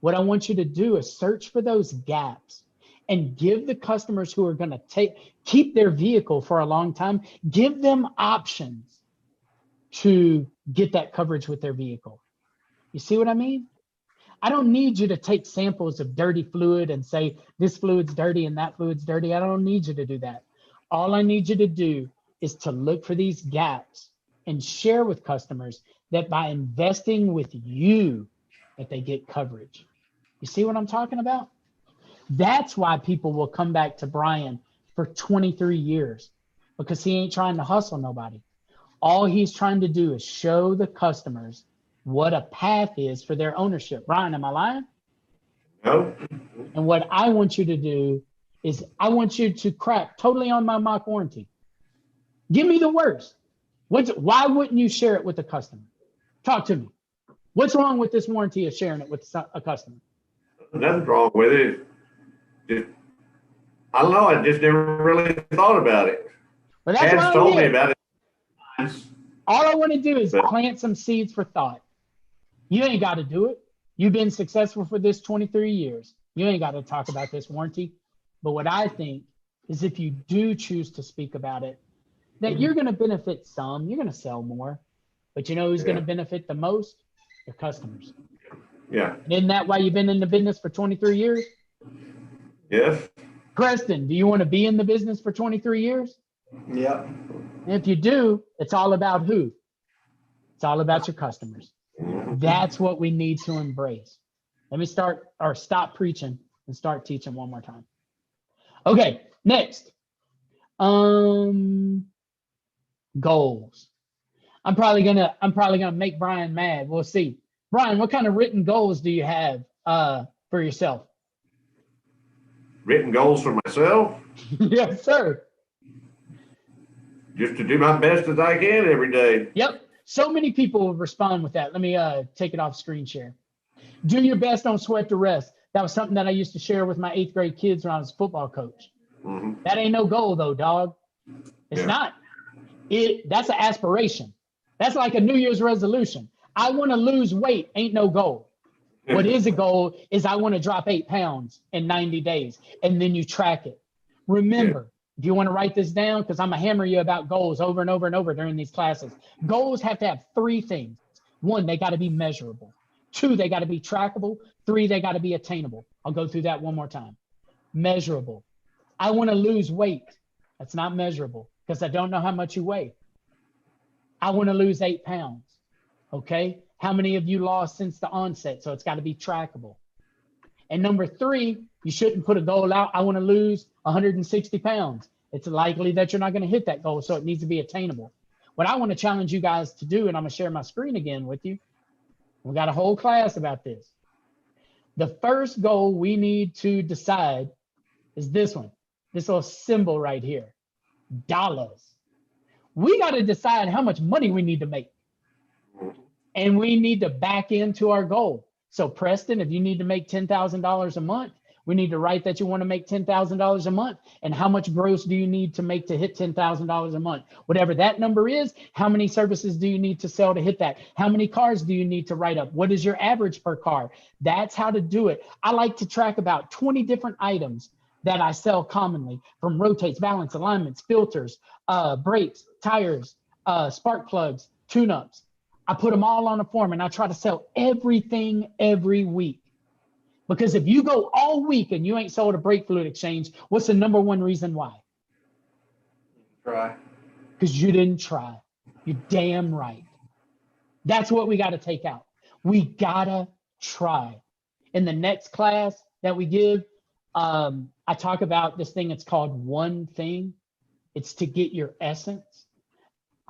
What I want you to do is search for those gaps and give the customers who are going to keep their vehicle for a long time, give them options to get that coverage with their vehicle. You see what I mean? I don't need you to take samples of dirty fluid and say this fluid's dirty and that fluid's dirty. I don't need you to do that. All I need you to do is to look for these gaps and share with customers that by investing with you, that they get coverage. You see what I'm talking about? That's why people will come back to Brian for 23 years, because he ain't trying to hustle nobody. All he's trying to do is show the customers what a path is for their ownership. Brian, am I lying? No. And what I want you to do is I want you to crack totally on my mock warranty. Give me the worst. Why wouldn't you share it with the customer? Talk to me. What's wrong with this warranty of sharing it with a customer? Nothing's wrong with it. I don't know. I just never really thought about it. Well, that's Dad's what told me about it. All I want to do is plant some seeds for thought. You ain't got to do it. You've been successful for this 23 years. You ain't got to talk about this warranty. But what I think is if you do choose to speak about it, that you're going to benefit some, you're going to sell more. But you know who's going to benefit the most? Your customers. Yeah. And isn't that why you've been in the business for 23 years? Yes. Preston, do you want to be in the business for 23 years? Yeah. And if you do, it's all about who? It's all about your customers. That's what we need to embrace. Let me stop preaching and start teaching one more time. Okay, next. Goals. I'm probably gonna make Brian mad. We'll see. Brian, what kind of written goals do you have for yourself? Written goals for myself? Yes, sir. Just to do my best as I can every day. Yep. So many people will respond with that. Let me take it off screen share. Do your best, don't sweat the rest. That was something that I used to share with my 8th grade kids when I was a football coach. Mm-hmm. That ain't no goal though, dog. It's not. That's an aspiration. That's like a New Year's resolution. I want to lose weight, ain't no goal. What is a goal is I want to drop 8 pounds in 90 days, and then you track it. Remember, if you want to write this down, because I'm going to hammer you about goals over and over and over during these classes. Goals have to have 3 things. 1, they got to be measurable. 2, they got to be trackable. 3, they got to be attainable. I'll go through that one more time. Measurable. I want to lose weight. That's not measurable because I don't know how much you weigh. I want to lose 8 pounds. Okay. How many of you lost since the onset? So it's got to be trackable. And number 3, you shouldn't put a goal out. I want to lose 160 pounds. It's likely that you're not going to hit that goal. So it needs to be attainable. What I want to challenge you guys to do, and I'm going to share my screen again with you. We got a whole class about this. The first goal we need to decide is this one, this little symbol right here, dollars. We got to decide how much money we need to make. And we need to back into our goal. So Preston, if you need to make $10,000 a month, we need to write that you want to make $10,000 a month. And how much gross do you need to make to hit $10,000 a month? Whatever that number is, how many services do you need to sell to hit that? How many cars do you need to write up? What is your average per car? That's how to do it. I like to track about 20 different items that I sell commonly, from rotates, balance, alignments, filters, brakes, tires, spark plugs, tune-ups. I put them all on a form and I try to sell everything every week. Because if you go all week and you ain't sold a brake fluid exchange, what's the number one reason why? Try. Because you didn't try. You're damn right. That's what we got to take out. We gotta try. In the next class that we give, I talk about this thing. It's called one thing. It's to get your essence.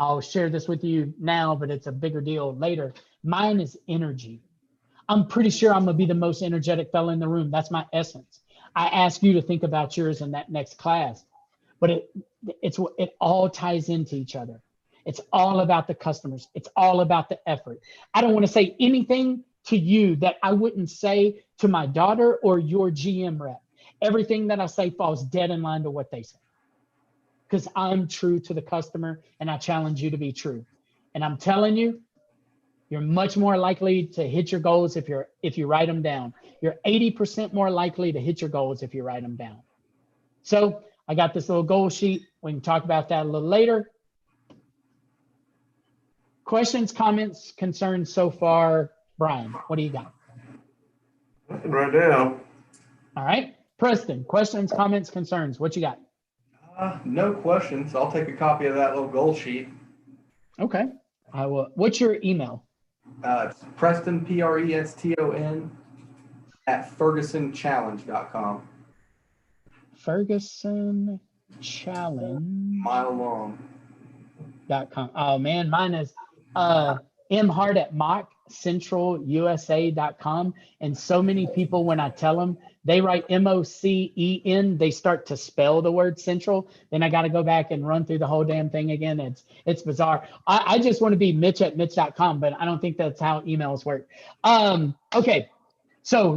I'll share this with you now, but it's a bigger deal later. Mine is energy. I'm pretty sure I'm gonna be the most energetic fella in the room. That's my essence. I ask you to think about yours in that next class, but it all ties into each other. It's all about the customers. It's all about the effort. I don't want to say anything to you that I wouldn't say to my daughter or your GM rep. Everything that I say falls dead in line to what they say. Because I'm true to the customer and I challenge you to be true. And I'm telling you, you're much more likely to hit your goals if you write them down. You're 80% more likely to hit your goals if you write them down. So I got this little goal sheet. We can talk about that a little later. Questions, comments, concerns so far? Brian, what do you got? Nothing right now. All right. Preston, questions, comments, concerns. What you got? No questions. I'll take a copy of that little goal sheet. Okay. I will. What's your email? It's Preston, Preston, at FergusonChallenge.com. Ferguson Challenge. Mile long. .com. Oh man, mine is mhart at mockcentralusa.com. And so many people, when I tell them, they write MOCEN, they start to spell the word central. Then I got to go back and run through the whole damn thing again. It's bizarre. I just want to be Mitch at Mitch.com, but I don't think that's how emails work. Okay. So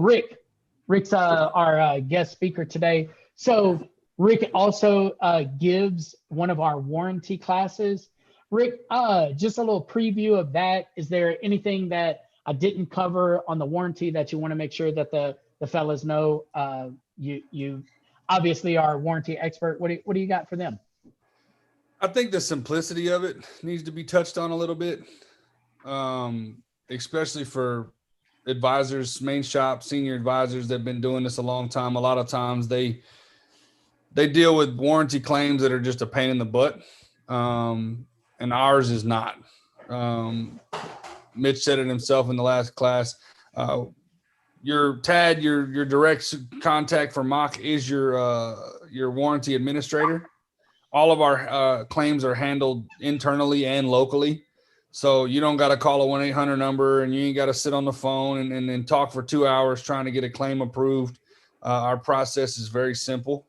Rick's our guest speaker today. So Rick also gives one of our warranty classes. Rick, just a little preview of that. Is there anything that I didn't cover on the warranty that you want to make sure that the fellas know? You obviously are a warranty expert. What do you got for them? I think the simplicity of it needs to be touched on a little bit, especially for advisors, main shop, senior advisors that have been doing this a long time. A lot of times they deal with warranty claims that are just a pain in the butt. And ours is not. Mitch said it himself in the last class. Your TAD, your direct contact for Mock is your warranty administrator. All of our claims are handled internally and locally. So you don't got to call a 1-800 number, and you ain't got to sit on the phone and then talk for 2 hours trying to get a claim approved. Our process is very simple.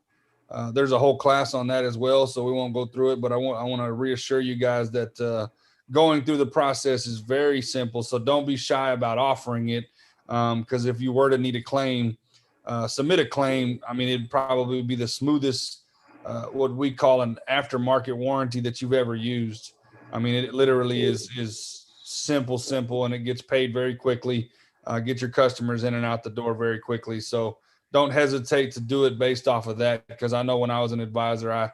There's a whole class on that as well, so we won't go through it, but I want to reassure you guys that going through the process is very simple. So don't be shy about offering it, because if you were to need a claim, submit a claim. I mean, it'd probably be the smoothest, what we call an aftermarket warranty that you've ever used. I mean, it literally is simple, and it gets paid very quickly. Get your customers in and out the door very quickly. So don't hesitate to do it based off of that, because I know when I was an advisor,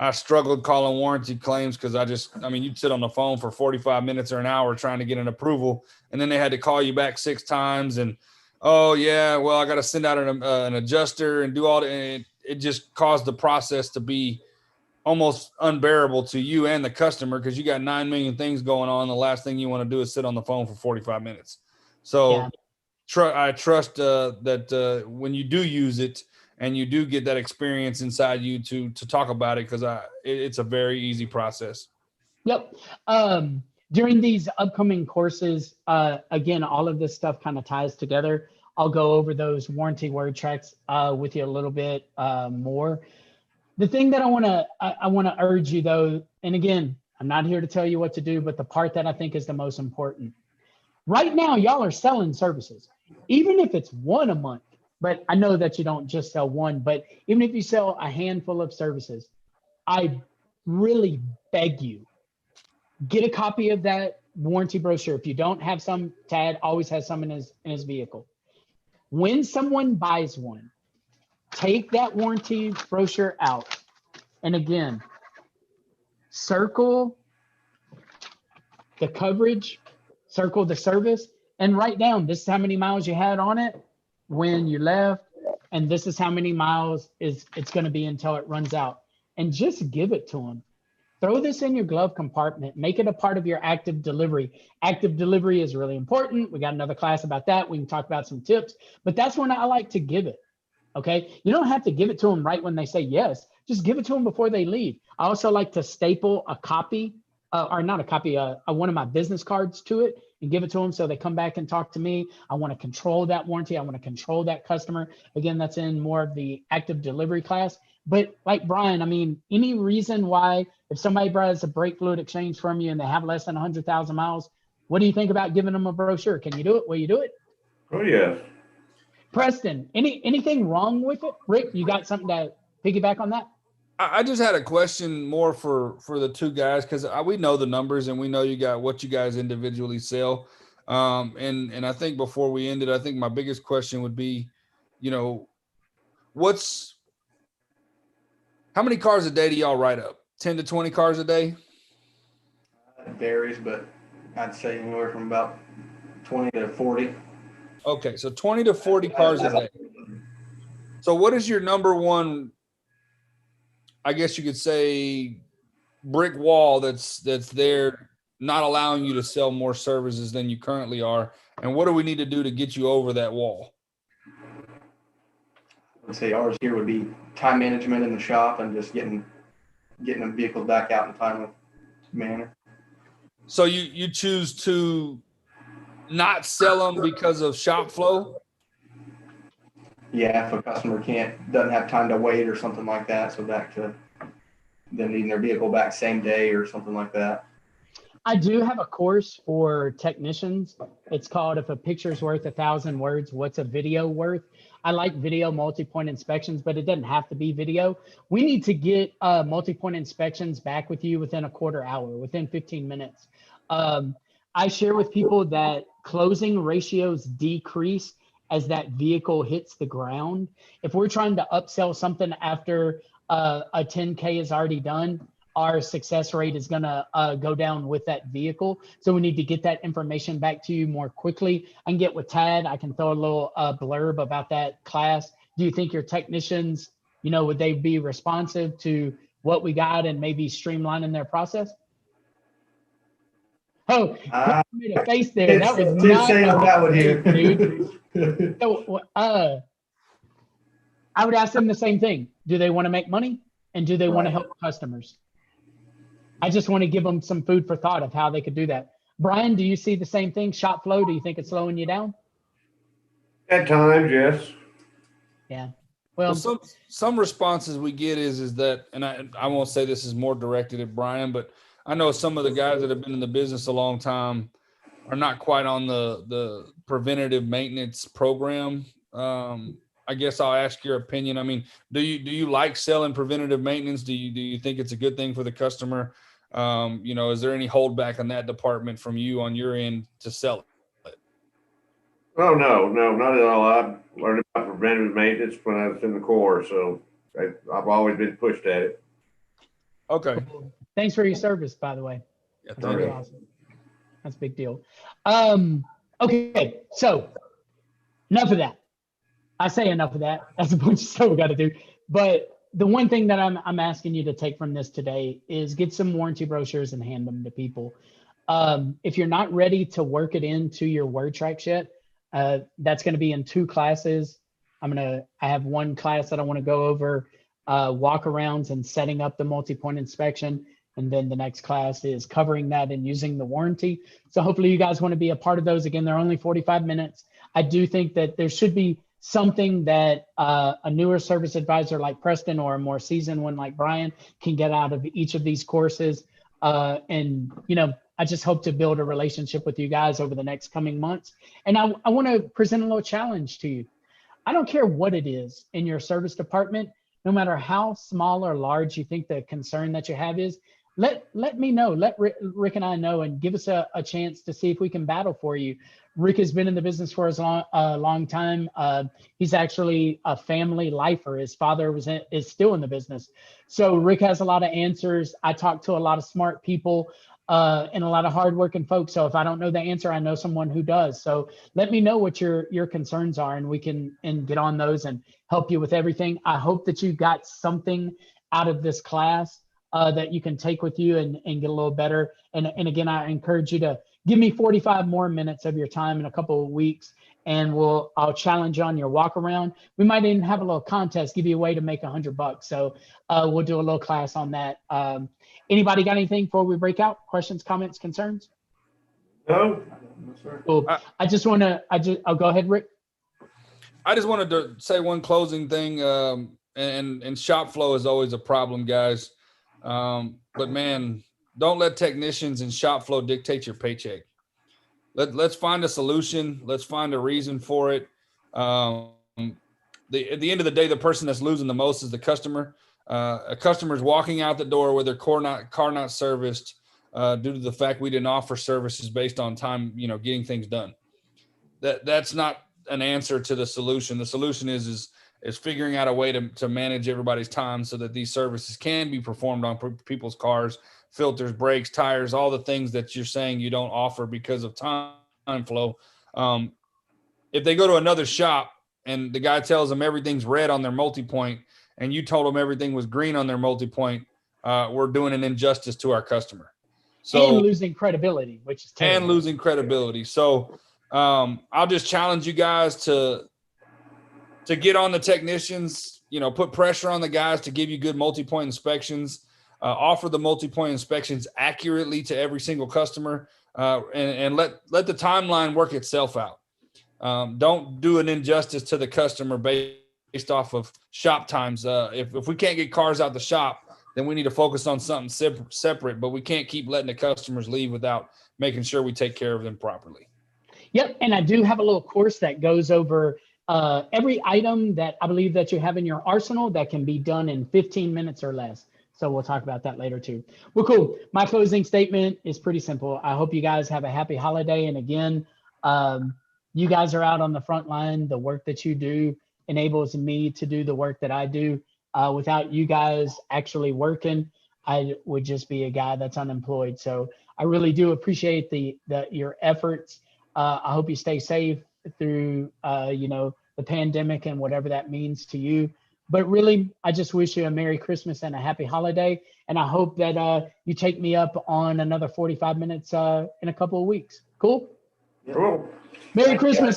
I struggled calling warranty claims because you'd sit on the phone for 45 minutes or an hour trying to get an approval, and then they had to call you back 6 times, and oh yeah, well, I got to send out an adjuster and do all that, and it just caused the process to be almost unbearable to you and the customer, because you got 9 million things going on. The last thing you want to do is sit on the phone for 45 minutes. So yeah. I trust that when you do use it and you do get that experience inside you to talk about it, because it's a very easy process. Yep. During these upcoming courses, again, all of this stuff kind of ties together. I'll go over those warranty word tracks with you a little bit more. The thing that I want to urge you though, and again, I'm not here to tell you what to do, but the part that I think is the most important. Right now, y'all are selling services, even if it's one a month. But I know that you don't just sell one, but even if you sell a handful of services, I really beg you, get a copy of that warranty brochure. If you don't have some, Tad always has some in his vehicle. When someone buys one, take that warranty brochure out. And again, circle the coverage, circle the service, and write down this is how many miles you had on it when you left, and this is how many miles it's going to be until it runs out. And just give it to them. Throw this in your glove compartment. Make it a part of your active delivery. Active delivery is really important. We got another class about that. We can talk about some tips, but that's when I like to give it. Okay. You don't have to give it to them right when they say yes. Just give it to them before they leave. I also like to staple a copy, or not a copy, one of my business cards to it and give it to them so they come back and talk to me. I want to control that warranty. I want to control that customer. Again, that's in more of the active delivery class. But like Brian, I mean, any reason why if somebody buys a brake fluid exchange from you and they have less than 100,000 miles, what do you think about giving them a brochure? Can you do it? Will you do it? Oh, yeah. Preston, anything wrong with it? Rick, you got something to piggyback on that? I just had a question more for the two guys, because we know the numbers and we know you got what you guys individually sell. And I think before we ended, I think my biggest question would be, how many cars a day do y'all write up? 10 to 20 cars a day? It varies, but I'd say anywhere from about 20 to 40. Okay, so 20 to 40 cars a day. So what is your number one, I guess you could say, brick wall that's there not allowing you to sell more services than you currently are? And what do we need to do to get you over that wall? I'd say ours here would be time management in the shop and just getting a vehicle back out in a timely manner. So you choose to not sell them because of shop flow? Yeah, if a customer doesn't have time to wait or something like that, so back to them needing their vehicle back same day or something like that. I do have a course for technicians. It's called If a Picture's Worth 1,000 Words, What's a Video Worth? I like video multi-point inspections, but it doesn't have to be video. We need to get multi-point inspections back with you within a quarter hour, within 15 minutes. I share with people that closing ratios decrease as that vehicle hits the ground. If we're trying to upsell something after a 10K is already done, our success rate is going to go down with that vehicle. So we need to get that information back to you more quickly. I can get with Tad. I can throw a little blurb about that class. Do you think your technicians, would they be responsive to what we got and maybe streamlining their process? Oh, I made a face there. That was not say on that one here, dude. So, I would ask them the same thing. Do they want to make money? And do they want to help customers? I just want to give them some food for thought of how they could do that. Brian, do you see the same thing? Shop flow, do you think it's slowing you down? At times, yes. Yeah. Well, some responses we get is that, and I won't say this is more directed at Brian, but I know some of the guys that have been in the business a long time are not quite on the preventative maintenance program. I guess I'll ask your opinion. I mean, do you like selling preventative maintenance? Do you think it's a good thing for the customer? Is there any holdback on that department from you on your end to sell it? Oh, no, not at all. I learned about preventative maintenance when I was in the Corps, so I've always been pushed at it. Okay. Thanks for your service, by the way. Yeah, that's really awesome. That's a big deal. Okay, so enough of that. I say enough of that. That's a bunch of stuff we got to do. But the one thing that I'm asking you to take from this today is get some warranty brochures and hand them to people. If you're not ready to work it into your word tracks yet, that's going to be in 2 classes. I have one class that I want to go over walk-arounds and setting up the multi-point inspection. And then the next class is covering that and using the warranty. So hopefully you guys want to be a part of those. Again, they're only 45 minutes. I do think that there should be something that a newer service advisor like Preston or a more seasoned one like Brian can get out of each of these courses. And I just hope to build a relationship with you guys over the next coming months. And I want to present a little challenge to you. I don't care what it is in your service department, no matter how small or large you think the concern that you have is, let me know, let Rick and I know, and give us a chance to see if we can battle for you. Rick has been in the business for a long time. He's actually a family lifer. His father is still in the business. So Rick has a lot of answers. I talk to a lot of smart people and a lot of hardworking folks. So if I don't know the answer, I know someone who does. So let me know what your concerns are, and we can get on those and help you with everything. I hope that you got something out of this class that you can take with you and get a little better. And again, I encourage you to give me 45 more minutes of your time in a couple of weeks, and I'll challenge you on your walk around. We might even have a little contest, give you a way to make $100. So we'll do a little class on that. Anybody got anything before we break out? Questions, comments, concerns? No. Cool. I'll go ahead, Rick. I just wanted to say one closing thing. And shop flow is always a problem, guys. But man, don't let technicians and shop flow dictate your paycheck. Let's find a solution. Let's find a reason for it. At the end of the day, the person that's losing the most is the customer. A customer's walking out the door with their car not serviced due to the fact we didn't offer services based on time, getting things done. That's not an answer to the solution. The solution is figuring out a way to manage everybody's time so that these services can be performed on people's cars filters, brakes, tires, all the things that you're saying you don't offer because of time flow. If they go to another shop and the guy tells them everything's red on their multi-point and you told them everything was green on their multi-point, we're doing an injustice to our customer. So, and losing credibility, which is terrible. And losing credibility. So I'll just challenge you guys to get on the technicians, put pressure on the guys to give you good multi-point inspections, offer the multi-point inspections accurately to every single customer, and let the timeline work itself out. Don't do an injustice to the customer based off of shop times. If we can't get cars out the shop, then we need to focus on something separate, but we can't keep letting the customers leave without making sure we take care of them properly. Yep. And I do have a little course that goes over every item that I believe that you have in your arsenal that can be done in 15 minutes or less. So we'll talk about that later too. Well, cool. My closing statement is pretty simple. I hope you guys have a happy holiday. And again, you guys are out on the front line. The work that you do enables me to do the work that I do. Without you guys actually working, I would just be a guy that's unemployed. So I really do appreciate your efforts. I hope you stay safe through, the pandemic and whatever that means to you. But really, I just wish you a Merry Christmas and a happy holiday. And I hope that you take me up on another 45 minutes in a couple of weeks. Cool? Cool. Merry Christmas.